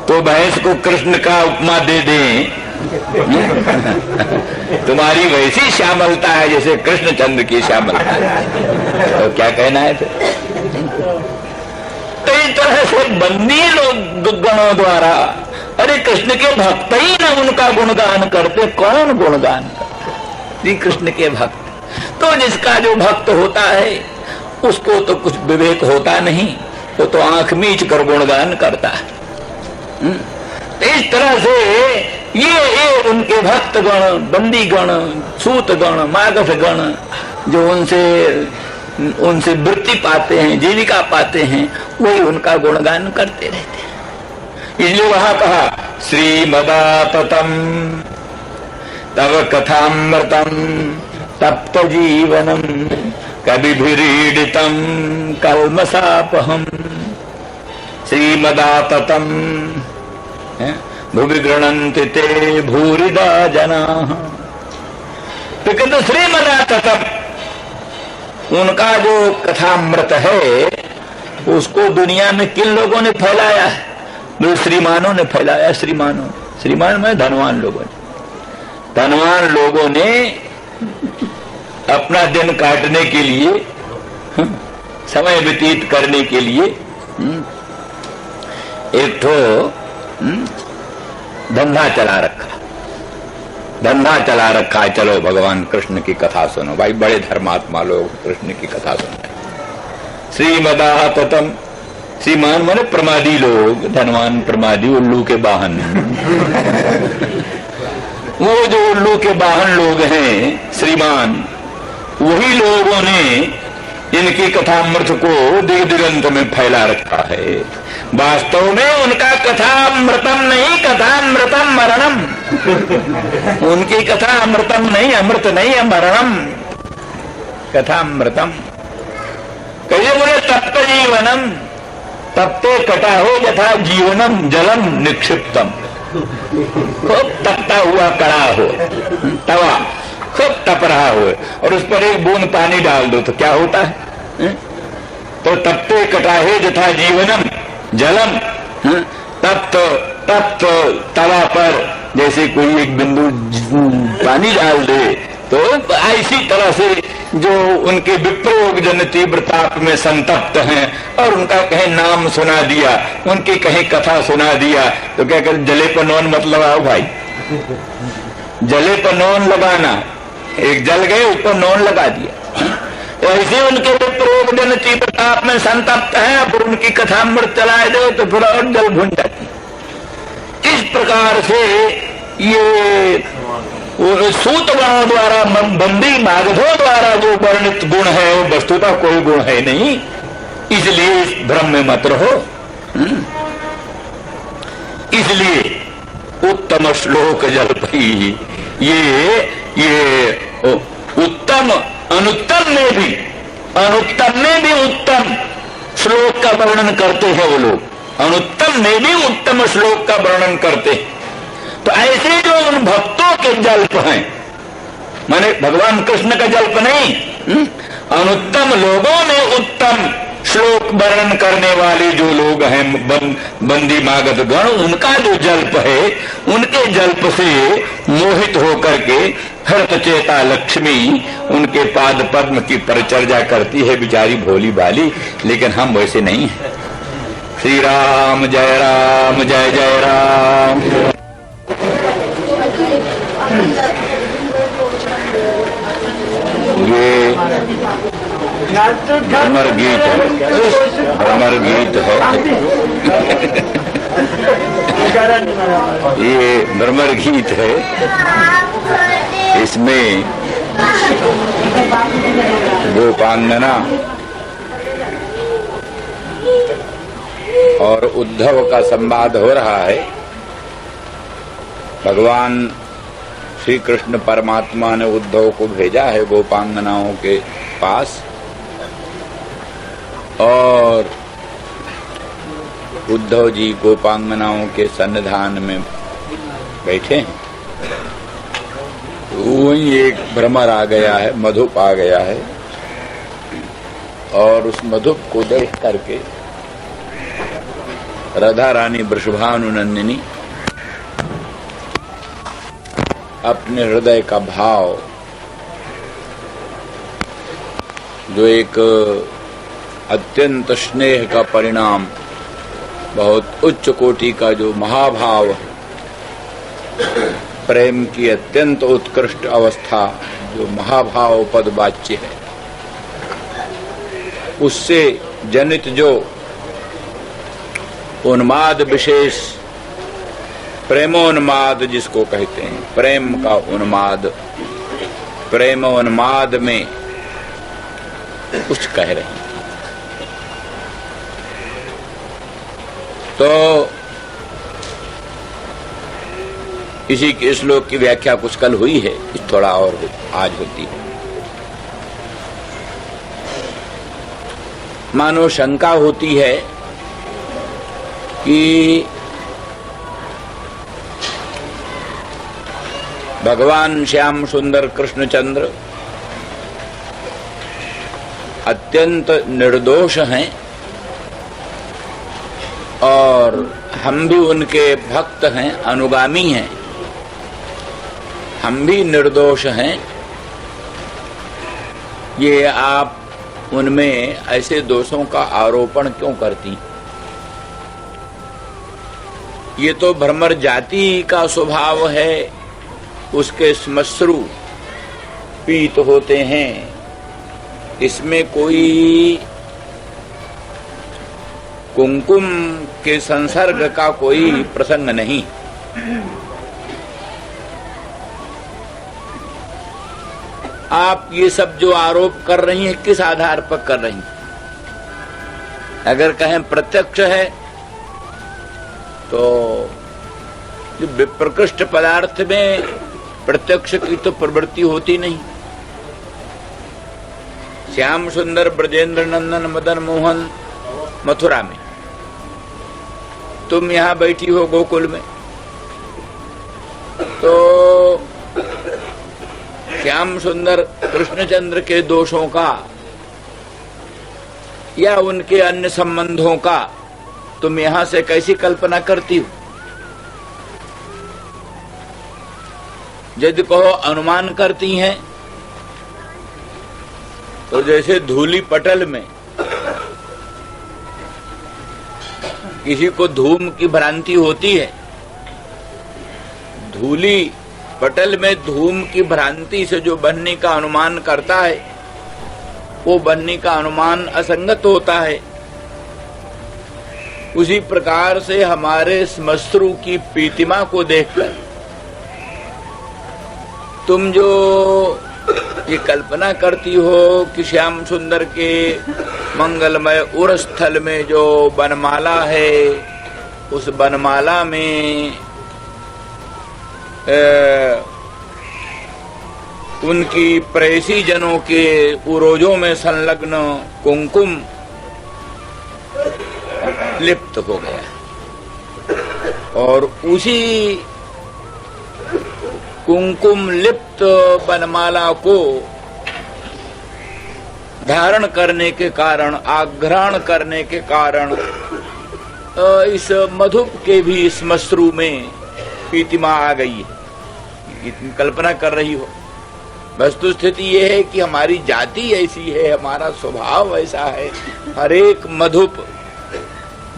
तो भैंस को कृष्ण का उपमा दे दें, तुम्हारी वैसी श्यामलता है जैसे कृष्ण चंद्र की श्यामलता है, तो क्या कहना है फिर? तो इस तरह से बंदी लोग गणों द्वारा, अरे कृष्ण के भक्त ही न उनका गुणगान करते। कौन गुणगान करते? श्री कृष्ण के भक्त। तो जिसका जो भक्त होता है उसको तो कुछ विवेक होता नहीं, वो तो आंख मीच कर गुणगान करता है। इस तरह से ये उनके भक्त गण, बंदी गण, सूत गण, मागध गण, जो उनसे वृत्ति पाते हैं, जीविका पाते हैं, वही उनका गुणगान करते रहते हैं। इसलिए वहां कहा श्रीमदाततम तव कथामृतम तप्त जीवनम कविभिरीडितम कल्मषापहम। श्रीमदाततम भुवि गृह्णन्ति ते भूरिदा जनाः। तो किंतु श्रीमदाततम उनका जो कथामृत है उसको दुनिया में किन लोगों ने फैलाया है? जो श्रीमानों ने फैलाया। श्रीमान में धनवान लोगों ने अपना दिन काटने के लिए, समय व्यतीत करने के लिए एक ठो धंधा चला रखा है। चलो भगवान कृष्ण की कथा सुनो भाई, बड़े धर्मात्मा लोग कृष्ण की कथा सुनो। श्रीमदाततम, श्रीमान माने प्रमादी लोग, धनवान प्रमादी, उल्लू के वाहन। वो जो उल्लू के वाहन लोग हैं श्रीमान, वही लोगों ने इनकी कथामृत को दिग दिगंत में फैला रखा है। वास्तव में उनका कथामृतम नहीं, कथामृतम मरणम। उनकी कथा अमृतम नहीं, अमृत नहीं है, मरणम। कथामृतम कहिए बोले तप्त जीवनम, तप्ते कटा हो यथा जीवनम जलम निक्षिप्तम। खूब तपता हुआ कड़ा हो, तवा खूब तप रहा हो और उस पर एक बूंद पानी डाल दो तो क्या होता है? तो तप्ते कटाहे यथा जीवनम जलम। तप्त तवा पर जैसे कोई एक बिंदु पानी डाल दे तो ऐसी तरह से जो उनके विप्रयोग जन तीव्र ताप में संतप्त हैं और उनका कहीं नाम सुना दिया, उनकी कहीं कथा सुना दिया तो क्या कर जले पर नौन मत लगाओ भाई। जले पर नौन लगाना, एक जल गए ऊपर नौन लगा दिया। तो ऐसे उनके विप्रयोग जन तीव्र ताप में संतप्त है, फिर उनकी कथामृत चलाए दो तो फिर और जल भुन जाती। इस प्रकार से ये सूत गणों द्वारा, बंदी मागधों द्वारा जो वर्णित गुण है वो वस्तुतः कोई गुण है नहीं, इसलिए इस भ्रम में मत रहो। इसलिए उत्तम श्लोक जल्पी, ये उत्तम अनुत्तम में भी उत्तम श्लोक का वर्णन करते हैं वो लोग। अनुत्तम में भी उत्तम श्लोक का वर्णन करते हैं। तो ऐसे जो उन भक्तों के जल्प हैं, माने भगवान कृष्ण का जल्प नहीं, अनुत्तम लोगों में उत्तम श्लोक वर्णन करने वाले जो लोग हैं बंदी मागध गण, उनका जो जल्प है, उनके जल्प से मोहित होकर के हर्त चेता लक्ष्मी उनके पाद पद्म की परिचर्या करती है बेचारी भोली भाली। लेकिन हम वैसे नहीं हैं। श्री राम जय राम, जय जय राम। ये भ्रमर गीत है, ये भ्रमर गीत है। इसमें गोपांगना और उद्धव का संवाद हो रहा है। भगवान श्री कृष्ण परमात्मा ने उद्धव को भेजा है गोपांगनाओं के पास और उद्धव जी गोपांगनाओं के सन्निधान में बैठे हैं। वहीं एक भ्रमर आ गया है, मधुप आ गया है और उस मधुप को देख करके राधा रानी वृषभानुनंदिनी अपने हृदय का भाव, जो एक अत्यंत स्नेह का परिणाम, बहुत उच्च कोटि का जो महाभाव, प्रेम की अत्यंत उत्कृष्ट अवस्था जो महाभाव पद वाच्य है, उससे जनित जो उन्माद विशेष, प्रेमोन्माद जिसको कहते हैं, प्रेम का उन्माद, प्रेम उन्माद में कुछ कह रहे हैं। तो इसी के श्लोक की व्याख्या कुछ कल हुई है, थोड़ा और आज होती है। मानो शंका होती है कि भगवान श्याम सुंदर कृष्णचंद्र अत्यंत निर्दोष हैं और हम भी उनके भक्त हैं, अनुगामी हैं, हम भी निर्दोष हैं, ये आप उनमें ऐसे दोषों का आरोपण क्यों करती? ये तो भ्रमर जाति का स्वभाव है, उसके श्मश्रु पीत होते हैं, इसमें कोई कुंकुम के संसर्ग का कोई प्रसंग नहीं। आप ये सब जो आरोप कर रही हैं किस आधार पर कर रही हैं? अगर कहें प्रत्यक्ष है तो विप्रकृष्ट पदार्थ में प्रत्यक्ष की तो प्रवृत्ति होती नहीं। श्याम सुंदर ब्रजेंद्र नंदन मदन मोहन मथुरा में, तुम यहां बैठी हो गोकुल में, तो श्याम सुंदर कृष्णचंद्र के दोषों का या उनके अन्य संबंधों का तुम यहां से कैसी कल्पना करती हो? यदि कहो अनुमान करती हैं तो जैसे धूली पटल में किसी को धूम की भ्रांति होती है, धूली पटल में धूम की भ्रांति से जो बनने का अनुमान करता है वो बनने का अनुमान असंगत होता है। उसी प्रकार से हमारे श्मश्रु की प्रतिमा को देखकर तुम जो ये कल्पना करती हो कि श्याम सुंदर के मंगलमय उरस्थल में जो बनमाला है, उस बनमाला में उनकी प्रेसी जनों के उरोजों में संलग्न कुंकुम लिप्त हो गया और उसी कुंकुम लिप्त बनमाला को धारण करने के कारण, आघ्राण करने के कारण इस मधुप के भी श्मश्रु में प्रतिमा आ गई है। इतनी कल्पना कर रही हो। वस्तु स्थिति यह है कि हमारी जाति ऐसी है, हमारा स्वभाव ऐसा है। हर एक मधुप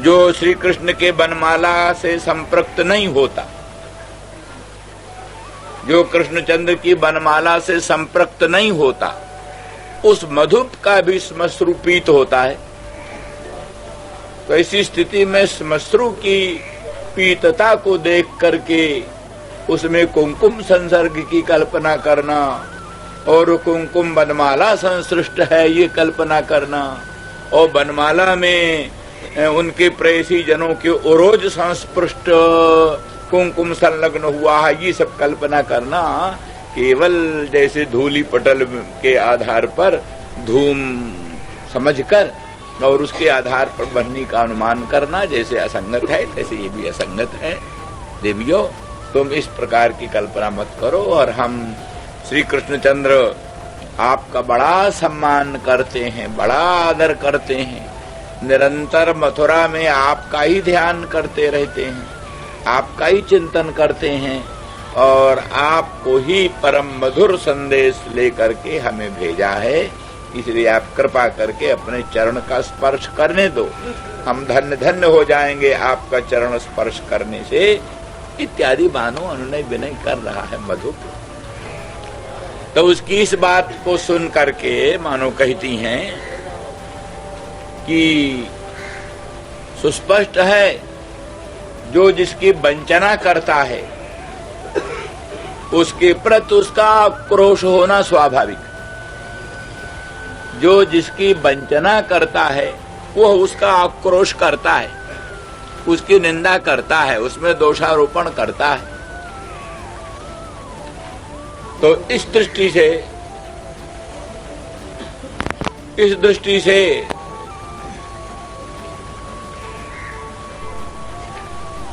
जो श्री कृष्ण के बनमाला से संपृक्त नहीं होता, जो कृष्णचंद्र की बनमाला से संपृक्त नहीं होता, उस मधुप का भी श्मश्रु पीत होता है। तो ऐसी स्थिति में श्मश्रु की पीतता को देख करके उसमें कुंकुम संसर्ग की कल्पना करना और कुंकुम बनमाला संसृष्ट है ये कल्पना करना और बनमाला में उनके प्रेसी जनों के उरोज संस्पृष्ट कुंकुम संलग्न हुआ है, ये सब कल्पना करना केवल जैसे धूली पटल के आधार पर धूम समझकर और उसके आधार पर बनने का अनुमान करना जैसे असंगत है, तैसे ये भी असंगत है। देवियों, तुम इस प्रकार की कल्पना मत करो। और हम श्री कृष्णचंद्र आपका बड़ा सम्मान करते हैं, बड़ा आदर करते हैं, निरंतर मथुरा में आपका ही ध्यान करते रहते हैं, आपका ही चिंतन करते हैं और आपको ही परम मधुर संदेश लेकर के हमें भेजा है। इसलिए आप कृपा करके अपने चरण का स्पर्श करने दो, हम धन्य धन्य हो जाएंगे आपका चरण स्पर्श करने से, इत्यादि मानो अनुनय विनय कर रहा है मधु। तो उसकी इस बात को सुन करके मानो कहती हैं कि सुस्पष्ट है जो जिसकी वंचना करता है उसके प्रति उसका आक्रोश होना स्वाभाविक। जो जिसकी वंचना करता है वो उसका आक्रोश करता है, उसकी निंदा करता है, उसमें दोषारोपण करता है। तो इस दृष्टि से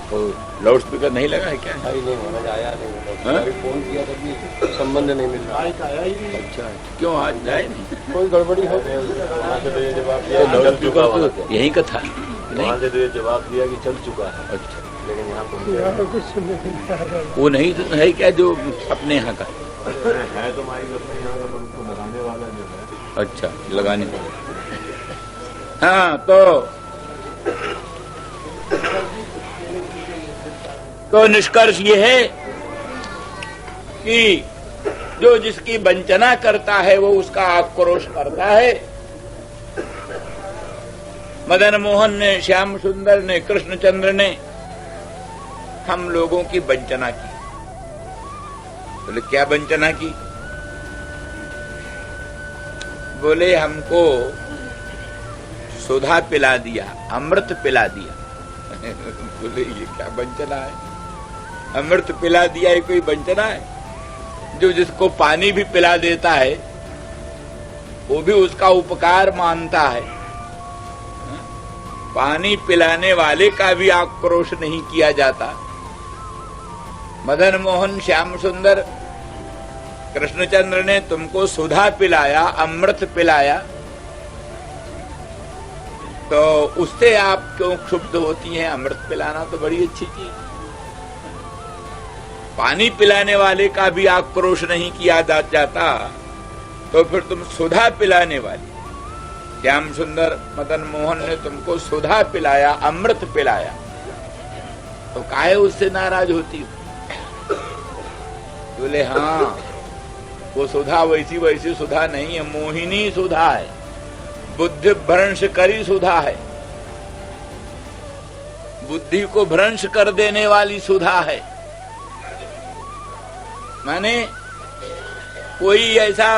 तो लाउड स्पीकर नहीं लगा है क्या?
नहीं महाराज, आया नहीं। फोन किया तभी संबंध नहीं मिल रहा।
अच्छा, क्यों आज जाए नहीं?
कोई गड़बड़ी हो वहाँ से तो ये जवाब दिया
लाउड स्पीकर तो यहीं का था।
वहाँ से तो ये जवाब दिया कि चल चुका है।
अच्छा,
लेकिन यहाँ कुछ
वो नहीं तो है क्या जो अपने यहाँ का
है तो माइक अपने यहाँ का उनको लगाने वाला जो है।
अच्छा, लगाने वाला। हाँ, तो निष्कर्ष ये है कि जो जिसकी वंचना करता है वो उसका आक्रोश करता है। मदन मोहन ने, श्याम सुंदर ने, कृष्णचंद्र ने हम लोगों की वंचना की। बोले क्या वंचना की? बोले हमको सुधा पिला दिया, अमृत पिला दिया। बोले ये क्या वंचना है? अमृत पिला दिया ये कोई वंचना है? जो जिसको पानी भी पिला देता है वो भी उसका उपकार मानता है। पानी पिलाने वाले का भी आक्रोश नहीं किया जाता। मदन मोहन, श्याम सुंदर, कृष्णचंद्र ने तुमको सुधा पिलाया, अमृत पिलाया, तो उससे आप क्यों क्षुब्ध होती हैं? अमृत पिलाना तो बड़ी अच्छी चीज। पानी पिलाने वाले का भी आक्रोश नहीं किया जाता, तो फिर तुम सुधा पिलाने वाली, श्याम सुंदर, मदन मोहन ने तुमको सुधा पिलाया, अमृत पिलाया, तो काहे उससे नाराज होती हो? बोले हाँ, वो सुधा वैसी सुधा नहीं है, मोहिनी सुधा है, बुद्धि भ्रंश करी सुधा है, बुद्धि को भ्रंश कर देने वाली सुधा है। माने कोई ऐसा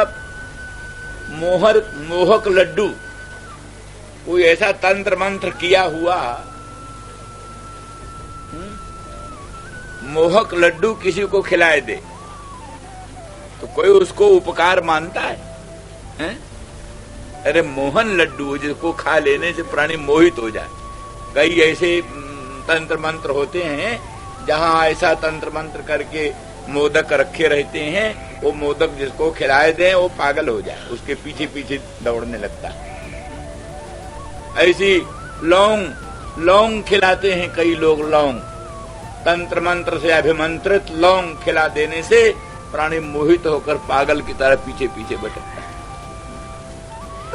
मोहक लड्डू, कोई ऐसा तंत्र मंत्र किया हुआ मोहक लड्डू किसी को खिलाए दे तो कोई उसको उपकार मानता है? अरे मोहन लड्डू जिसको खा लेने से प्राणी मोहित हो जाए। कई ऐसे तंत्र मंत्र होते हैं जहां ऐसा तंत्र मंत्र करके मोदक रखे रहते हैं, वो मोदक जिसको खिलाए दें वो पागल हो जाए, उसके पीछे पीछे दौड़ने लगता है। ऐसी लौंग खिलाते हैं कई लोग, लौंग तंत्र मंत्र से अभिमंत्रित लौंग खिला देने से प्राणी मोहित होकर पागल की तरह पीछे पीछे भटकता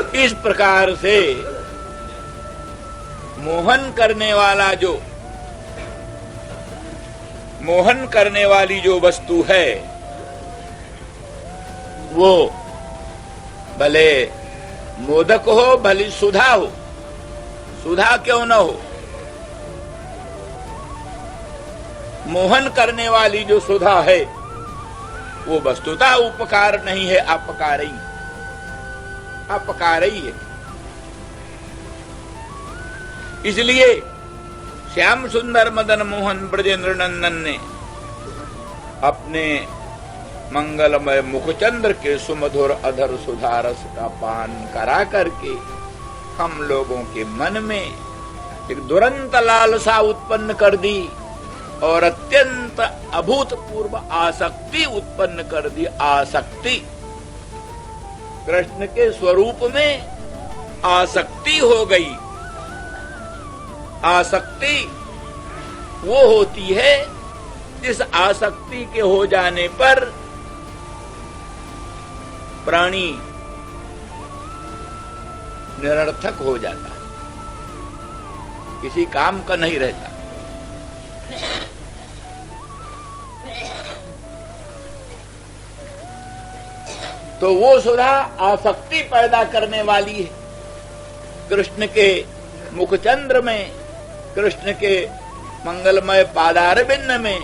है। इस प्रकार से मोहन करने वाली जो वस्तु है वो भले मोदक हो, भले सुधा हो, सुधा क्यों न हो, मोहन करने वाली जो सुधा है वो वस्तुतः उपकार नहीं है, अपकारई है। इसलिए श्याम सुंदर, मदन मोहन, ब्रजेंद्र नंदन ने अपने मंगलमय मुखचंद्र के सुमधुर अधर सुधारस का पान करा करके हम लोगों के मन में एक दुरंत लालसा उत्पन्न कर दी और अत्यंत अभूतपूर्व आसक्ति उत्पन्न कर दी। आसक्ति, कृष्ण के स्वरूप में आसक्ति हो गई। आसक्ति वो होती है जिस आसक्ति के हो जाने पर प्राणी निरर्थक हो जाता है, किसी काम का नहीं रहता। तो वो सुधा आसक्ति पैदा करने वाली है। कृष्ण के मुखचंद्र में, कृष्ण के मंगलमय पादारविंद में,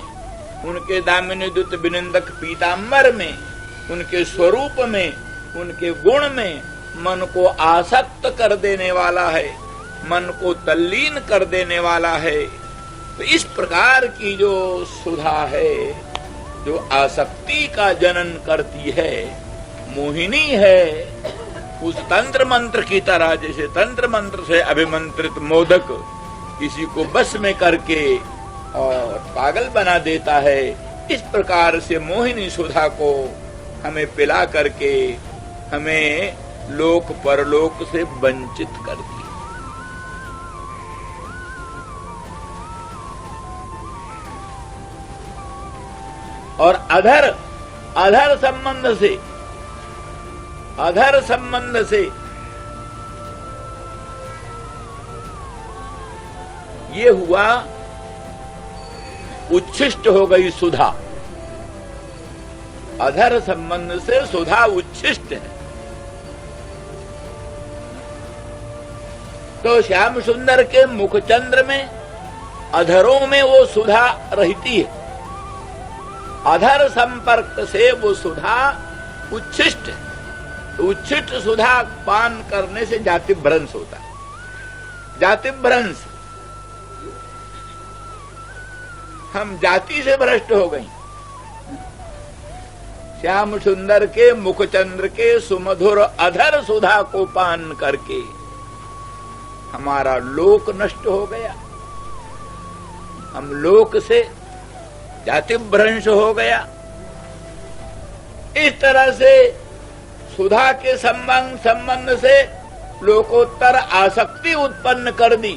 उनके दामिनी दुत बिनिंदक पीतांबर में, उनके स्वरूप में, उनके गुण में मन को आसक्त कर देने वाला है, मन को तल्लीन कर देने वाला है। तो इस प्रकार की जो सुधा है जो आसक्ति का जनन करती है, मोहिनी है, उस तंत्र मंत्र की तरह, जैसे तंत्र मंत्र से अभिमंत्रित मोदक किसी को बस में करके और पागल बना देता है, इस प्रकार से मोहिनी सुधा को हमें पिला करके हमें लोक परलोक से वंचित कर दिया। और अधर संबंध से ये हुआ, उच्छिष्ट हो गई सुधा। अधर संबंध से सुधा उच्छिष्ट है। तो श्याम सुंदर के मुखचंद्र में अधरों में वो सुधा रहती है। अधर संपर्क से वो सुधा उच्छिष्ट है। उच्छिष्ट सुधा पान करने से जाति भ्रंश होता है। जाति भ्रंश, हम जाति से भ्रष्ट हो गई। श्याम सुंदर के मुखचंद्र के सुमधुर अधर सुधा को पान करके हमारा लोक नष्ट हो गया। हम लोक से जाति भ्रंश हो गया। इस तरह से सुधा के संबंध से लोकोत्तर आसक्ति उत्पन्न कर दी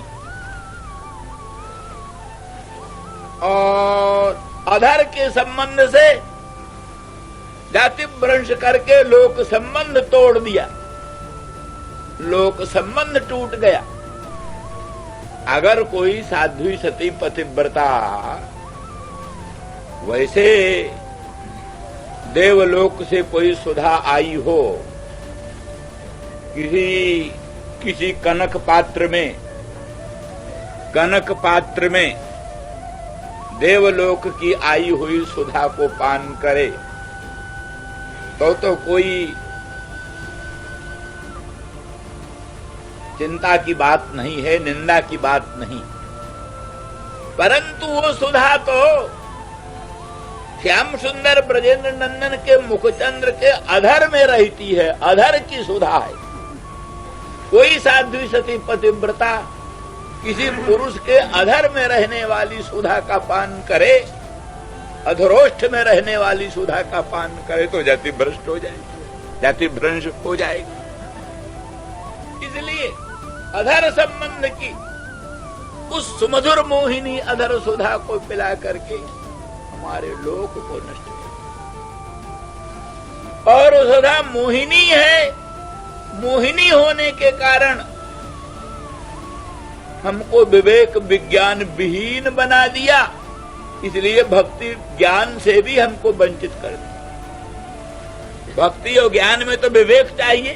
और अधर के संबंध से जाति भ्रंश करके लोक संबंध तोड़ दिया। लोक संबंध टूट गया। अगर कोई साध्वी सती पतिव्रता वैसे देवलोक से कोई सुधा आई हो, किसी कनक पात्र में देवलोक की आई हुई सुधा को पान करे तो कोई चिंता की बात नहीं है, निंदा की बात नहीं। परंतु वो सुधा तो श्याम सुंदर ब्रजेंद्र नंदन के मुखचंद्र के अधर में रहती है। अधर की सुधा है। कोई साध्वी सती पतिव्रता किसी पुरुष के अधर में रहने वाली सुधा का पान करे, अधरोष्ठ में रहने वाली सुधा का पान करे तो जाति भ्रष्ट हो जाएगी, जाति भ्रंश हो जाएगी। इसलिए अधर संबंध की उस सुमधुर मोहिनी अधर सुधा को पिला करके हमारे लोक को नष्ट किया। और सुधा मोहिनी है। मोहिनी होने के कारण हमको विवेक विज्ञान विहीन बना दिया। इसलिए भक्ति ज्ञान से भी हमको वंचित कर दिया। भक्ति और ज्ञान में तो विवेक चाहिए।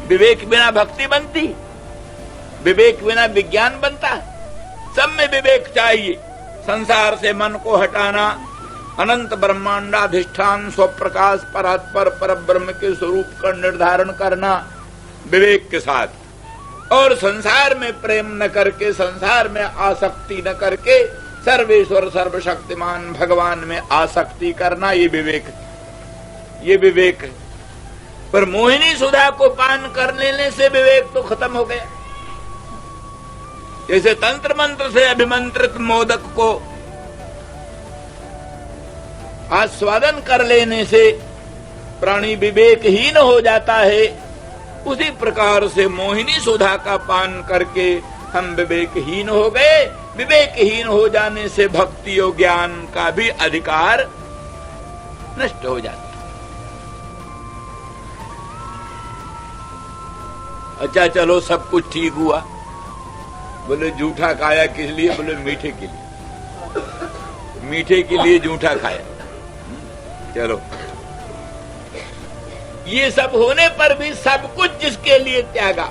विवेक बिना भक्ति बनती, विवेक बिना विज्ञान बनता है। सब में विवेक चाहिए। संसार से मन को हटाना, अनंत ब्रह्मांडाधिष्ठान स्वप्रकाश परात्पर परब्रह्म के स्वरूप का निर्धारण करना विवेक के साथ, और संसार में प्रेम न करके, संसार में आसक्ति न करके सर्वेश्वर सर्वशक्तिमान भगवान में आसक्ति करना, ये विवेक है। पर मोहिनी सुधा को पान कर लेने से विवेक तो खत्म हो गया। जैसे तंत्र मंत्र से अभिमंत्रित मोदक को आस्वादन कर लेने से प्राणी विवेकहीन हो जाता है, उसी प्रकार से मोहिनी सुधा का पान करके हम विवेकहीन हो गए। विवेकहीन हो जाने से भक्ति और ज्ञान का भी अधिकार नष्ट हो जाता। अच्छा चलो सब कुछ ठीक हुआ। बोले जूठा खाया किस लिए? बोले मीठे के लिए। मीठे के लिए जूठा खाया। चलो, ये सब होने पर भी सब कुछ जिसके लिए त्यागा,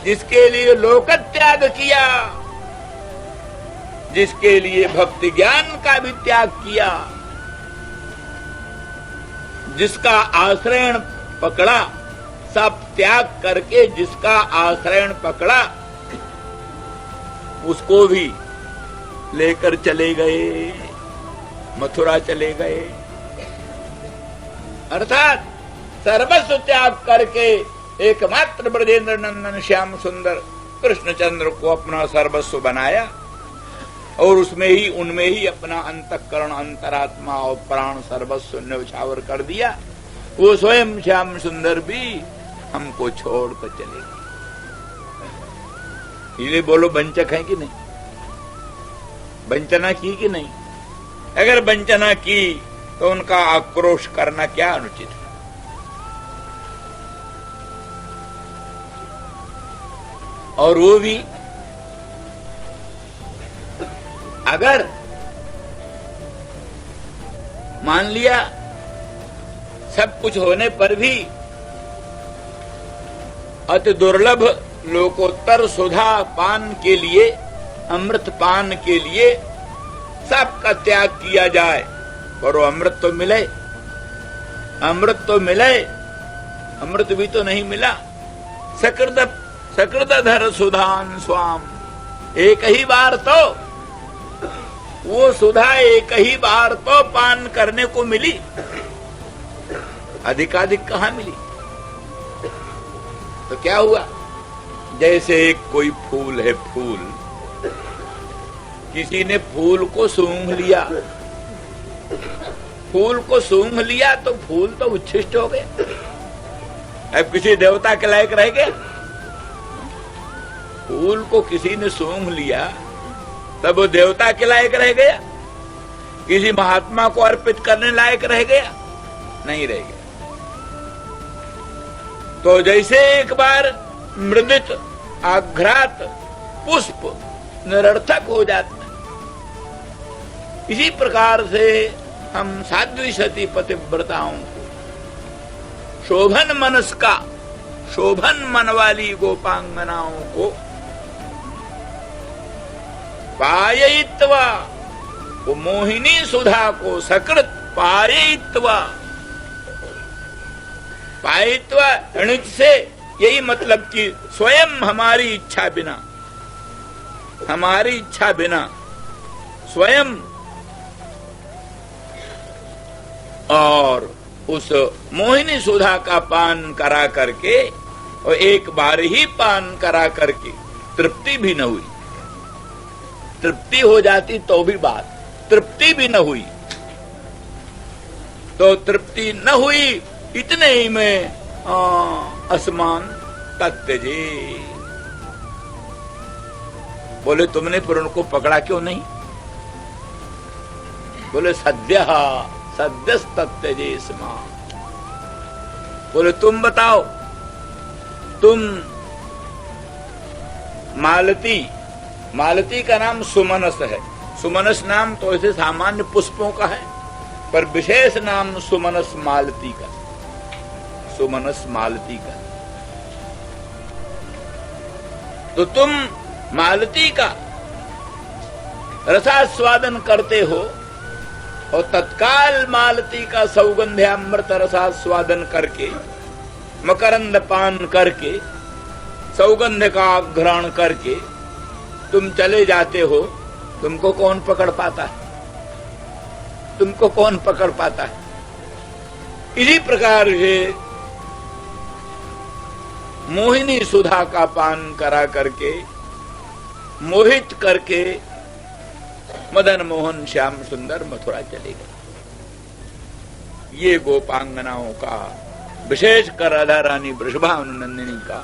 जिसके लिए लोक त्याग किया, जिसके लिए भक्ति ज्ञान का भी त्याग किया, जिसका आश्रय पकड़ा, सब त्याग करके जिसका आश्रय पकड़ा उसको भी लेकर चले गए। मथुरा चले गए। अर्थात सर्वस्व त्याग करके एकमात्र ब्रजेंद्र नंदन श्याम सुंदर कृष्णचंद्र को अपना सर्वस्व बनाया और उसमें ही उनमें ही अपना अंतःकरण अंतरात्मा और प्राण सर्वस्व न्यौछावर कर दिया। वो स्वयं श्याम सुंदर भी हमको छोड़कर चले गए। इसलिए बोलो वंचक है कि नहीं? वंचना की कि नहीं? अगर वंचना की तो उनका आक्रोश करना क्या अनुचित है? और वो भी अगर मान लिया सब कुछ होने पर भी अति दुर्लभ लोकोत्तर सुधा पान के लिए, अमृत पान के लिए सबका त्याग किया जाए, पर वो अमृत तो मिले, अमृत तो मिले, अमृत भी तो नहीं मिला। सकृतधर सुधान स्वाम, एक ही बार तो वो सुधा एक ही बार तो पान करने को मिली, अधिकाधिक कहां मिली? तो क्या हुआ? जैसे एक कोई फूल है, फूल, किसी ने फूल को सूंघ लिया, फूल को सूंघ लिया तो फूल तो उच्छिष्ट हो गया। अब किसी देवता के लायक रह गया? फूल को किसी ने सूंघ लिया तब वो देवता के लायक रह गया? किसी महात्मा को अर्पित करने लायक रह गया? नहीं रह गया। तो जैसे एक बार मृदित आघ्रात पुष्प निरर्थक हो जाता है, इसी प्रकार से हम साध्वी सती पतिव्रताओं को, शोभन मनस का, शोभन मन वाली गोपांगनाओं को पाययित्वा, वो मोहिनी सुधा को सकृत पाययित्वा, पायित्वा अणुज से यही मतलब कि स्वयं हमारी इच्छा बिना, हमारी इच्छा बिना स्वयं, और उस मोहिनी सुधा का पान करा करके, और एक बार ही पान करा करके तृप्ति भी न हुई। तृप्ति हो जाती तो भी बात, तृप्ति भी न हुई, तो तृप्ति न हुई इतने ही में असमान तत्यजे। बोले तुमने फिर उनको पकड़ा क्यों नहीं? बोले सद्य सद्यस्तत्यजे स्मान। बोले तुम बताओ, तुम मालती, मालती का नाम सुमनस है। सुमनस नाम तो ऐसे सामान्य पुष्पों का है, पर विशेष नाम सुमनस मालती का, सुमनस मालती का। तो तुम मालती का रसास्वादन करते हो और तत्काल मालती का सौगंध्यामृत रसास्वादन करके, मकरंद पान करके, सौगंध का ग्रहण करके तुम चले जाते हो। तुमको कौन पकड़ पाता है? तुमको कौन पकड़ पाता है? इसी प्रकार से मोहिनी सुधा का पान करा करके, मोहित करके मदन मोहन श्याम सुंदर मथुरा चले गए। ये गोपांगनाओं का, विशेषकर राधा रानी वृषभानुनंदिनी का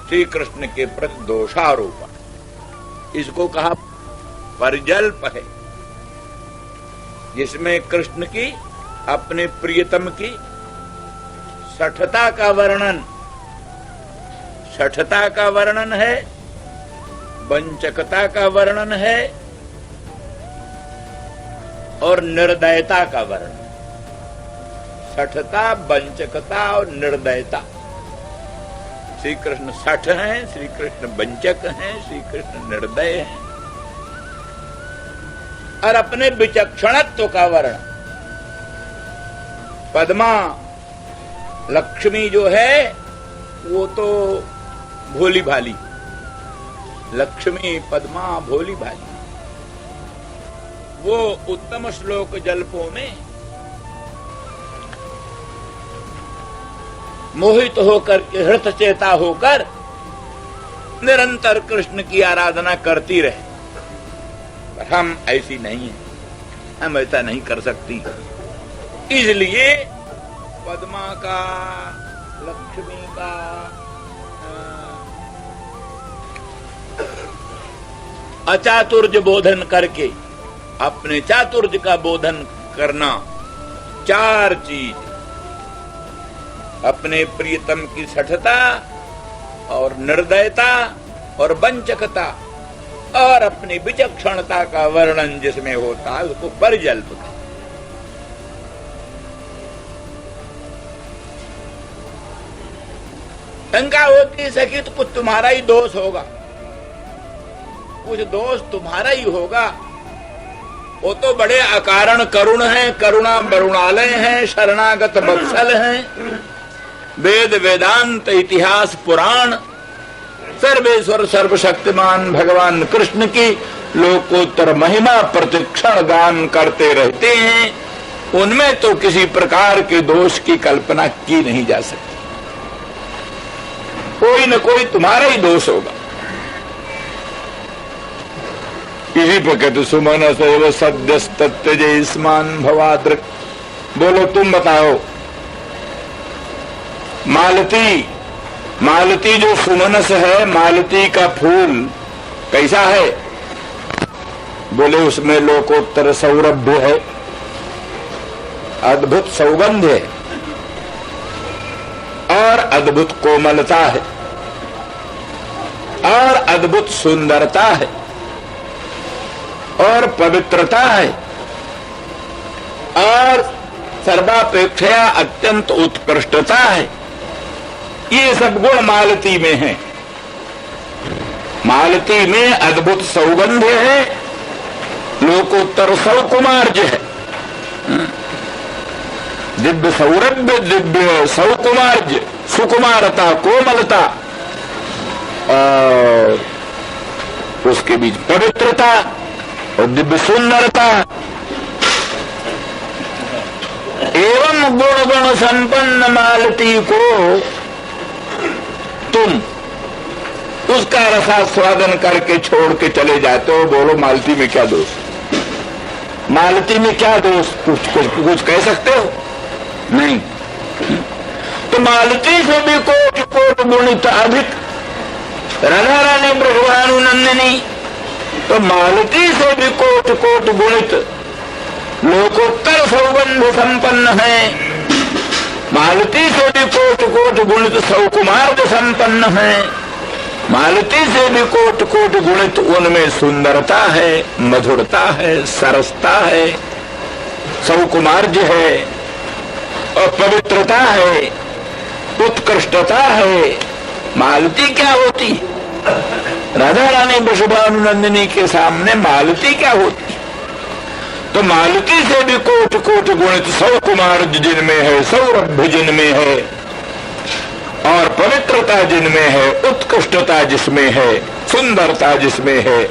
श्री कृष्ण के प्रति दोषारोपण, इसको कहा परजल्प है, जिसमें कृष्ण की अपने प्रियतम की सठता का वर्णन, सठता का वर्णन है, वंचकता का वर्णन है और निर्दयता का वर्णन। सठता, वंचकता और निर्दयता। श्री कृष्ण सठ हैं, श्री कृष्ण वंचक हैं, श्री कृष्ण निर्दय हैं। और अपने विचक्षणत्व का वर्णन। पद्मा लक्ष्मी जो है वो तो भोली भाली, लक्ष्मी पद्मा भोली भाली, वो उत्तम श्लोक जल्पों में मोहित होकर के हृत चेता होकर निरंतर कृष्ण की आराधना करती रहे। पर हम ऐसी नहीं है, हम ऐसा नहीं कर सकती। इसलिए पद्मा का, लक्ष्मी का, अचातुर्य बोधन करके अपने चातुर्य का बोधन करना, चार चीज, अपने प्रियतम की सठता और निर्दयता और वंचकता और अपनी विचक्षणता का वर्णन जिसमें होता है उसको परिजल्प कहते। शंका होती सकी तो कुछ तुम्हारा ही दोष होगा, कुछ दोष तुम्हारा ही होगा। वो तो बड़े अकारण करुण हैं, करुणा वरुणालय हैं, शरणागत वत्सल हैं, वेद वेदांत इतिहास पुराण सर्वेश्वर सर्वशक्तिमान भगवान कृष्ण की लोकोत्तर महिमा प्रतिक्षण गान करते रहते हैं। उनमें तो किसी प्रकार के दोष की कल्पना की नहीं जा सकती। कोई न कोई तुम्हारा ही दोष होगा। इसी पर कहते सुमन सैव सद्यस्तत्यजेस्मान भवादृक्। बोलो तुम बताओ, मालती, मालती जो सुमनस है, मालती का फूल कैसा है? बोले उसमें लोकोत्तर सौरभ्य है, अद्भुत सौगंध है और अद्भुत कोमलता है और अद्भुत सुंदरता है और पवित्रता है और सर्वापेक्षया अत्यंत उत्कृष्टता है। ये सब गुण मालती में है। मालती में अद्भुत सौगंध है, लोकोत्तर सौकुमार्ज है, दिव्य सौरभ्य, दिव्य सौकुमार्ज, सुकुमारता, कोमलता और उसके बीच पवित्रता और दिव्य सुंदरता। एवं गुण गुण संपन्न मालती को तुम उसका रसास्वादन करके छोड़ के चले जाते हो। बोलो मालती में क्या दोष? मालती में क्या दोष? कुछ कह सकते हो? नहीं। तो मालती से भी कोटि कोटि गुणित अधिक राधा रानी ब्रह्मानुनंदिनी, तो मालती से भी कोटि कोटि गुणित लोकोत्तर सौगंध संपन्न है। मालती से भी कोटि कोटि गुणित सौकुमार्ग संपन्न है। मालती से भी कोटि कोटि गुणित उनमें सुंदरता है, मधुरता है, सरसता है, सौकुमार्ज है और पवित्रता है, उत्कृष्टता है। मालती क्या होती? राधा रानी वृषभानुनंदिनी के सामने मालती क्या होती? तो मालती से भी कोटि कोटि गुणित सौकुमार्ज जिनमें है, सौरभ्य जिनमें है और पवित्रता जिनमें है, उत्कृष्टता जिसमें है, सुंदरता जिसमें है,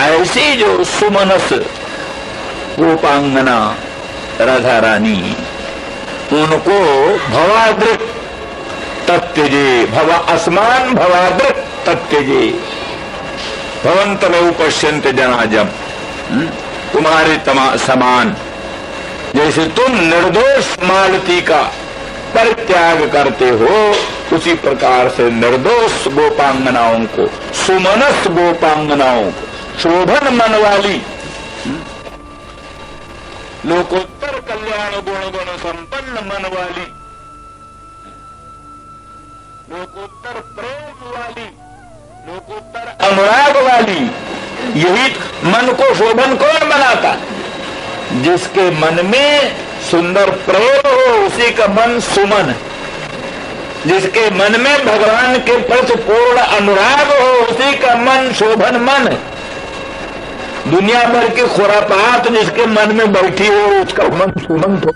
ऐसी जो सुमनस गोपांगना राधा रानी, उनको भवादृक् तत्यजे, भव अस्मान भवादृक् तत्यजे, भवन्तमेव पश्यन्ते जनाजम। तुम्हारे समान जैसे तुम निर्दोष मालती का परित्याग करते हो, उसी प्रकार से निर्दोष गोपांगनाओं को, सुमनस गोपांगनाओं को, शोभन मन वाली, लोकोत्तर कल्याण गुण गुण संपन्न मन वाली, लोकोत्तर प्रेम वाली, लोकोत्तर अनुराग वाली, यही मन को शोभन कौन बनाता? जिसके मन में सुंदर प्रेम हो उसी का मन सुमन है। जिसके मन में भगवान के प्रति पूर्ण अनुराग हो उसी का मन शोभन मन है। दुनिया भर की खुरापात जिसके मन में बैठी हो उसका मन सुमन तो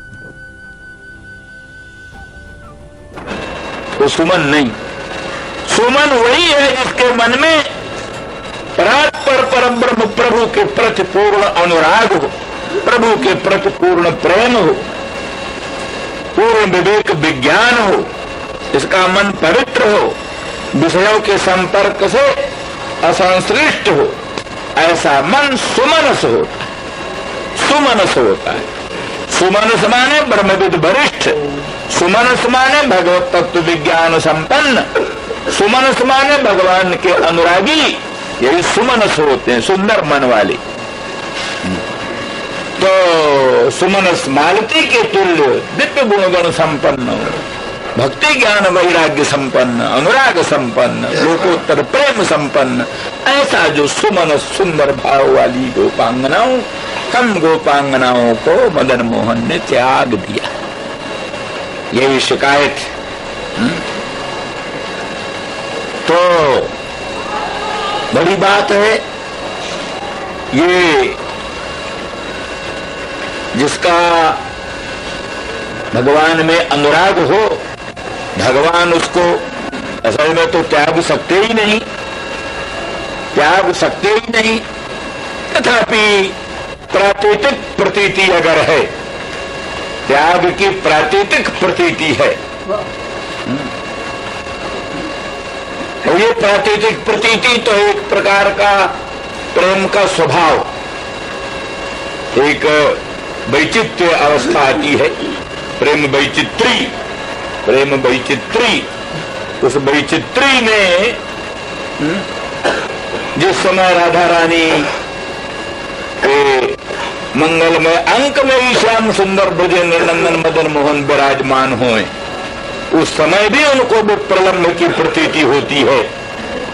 सुमन नहीं। सुमन वही है जिसके मन में परात्पर परम ब्रह्म प्रभु के प्रति पूर्ण अनुराग हो, प्रभु के प्रति पूर्ण प्रेम हो, पूर्ण विवेक विज्ञान हो, इसका मन पवित्र हो, विषयों के संपर्क से असंश्लिष्ट हो, ऐसा मन सुमनस होता है। सुमनस होता है। सुमनस माने ब्रह्मविद वरिष्ठ, सुमनस माने भगवत तत्व विज्ञान संपन्न, सुमनस माने भगवान के अनुरागी, यही सुमनस होते हैं, सुंदर मन वाले। तो सुमनस मालती के तुल्य दिव्य गुणगण संपन्न, भक्ति ज्ञान वैराग्य संपन्न, अनुराग संपन्न, लोकोत्तर प्रेम संपन्न, ऐसा जो सुमनस सुंदर भाव वाली गोपांगनाओं, हम गोपांगनाओं को मदन मोहन ने त्याग दिया। यही शिकायत। तो बड़ी बात है ये, जिसका भगवान में अनुराग हो, भगवान उसको असल में तो त्याग सकते ही नहीं, त्याग सकते ही नहीं। तथापि प्रातीतिक प्रतीति अगर है, त्याग की प्रातीतिक प्रतीति है, और ये प्रातीतिक प्रतीति तो एक प्रकार का प्रेम का स्वभाव, एक वैचित्र्य अवस्था आती है, प्रेम वैचित्री, प्रेम वैचित्री। उस वैचित्री में जिस समय राधा रानी के मंगलमय अंक में ही श्याम सुंदर ब्रजेंद्र नंदन मदन मोहन विराजमान हुए, उस समय भी उनको विप्रलम्भ की प्रतीति होती है,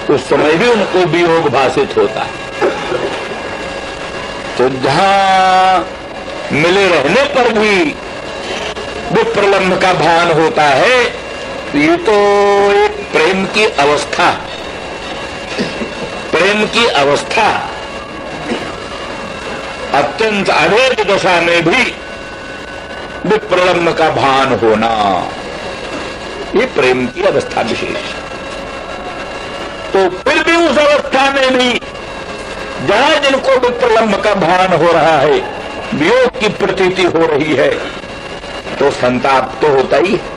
उस समय भी उनको वियोग भाषित होता है। तो जहां मिले रहने पर भी विप्रलम्भ का भान होता है, ये तो एक प्रेम की अवस्था, प्रेम की अवस्था। अत्यंत अभेद दशा में भी विप्रलम्भ का भान होना, ये प्रेम की अवस्था विशेष। तो फिर भी उस अवस्था में भी जहां जिनको विप्रलम्भ का भान हो रहा है, वियोग की प्रतीति हो रही है, तो संताप तो होता ही है।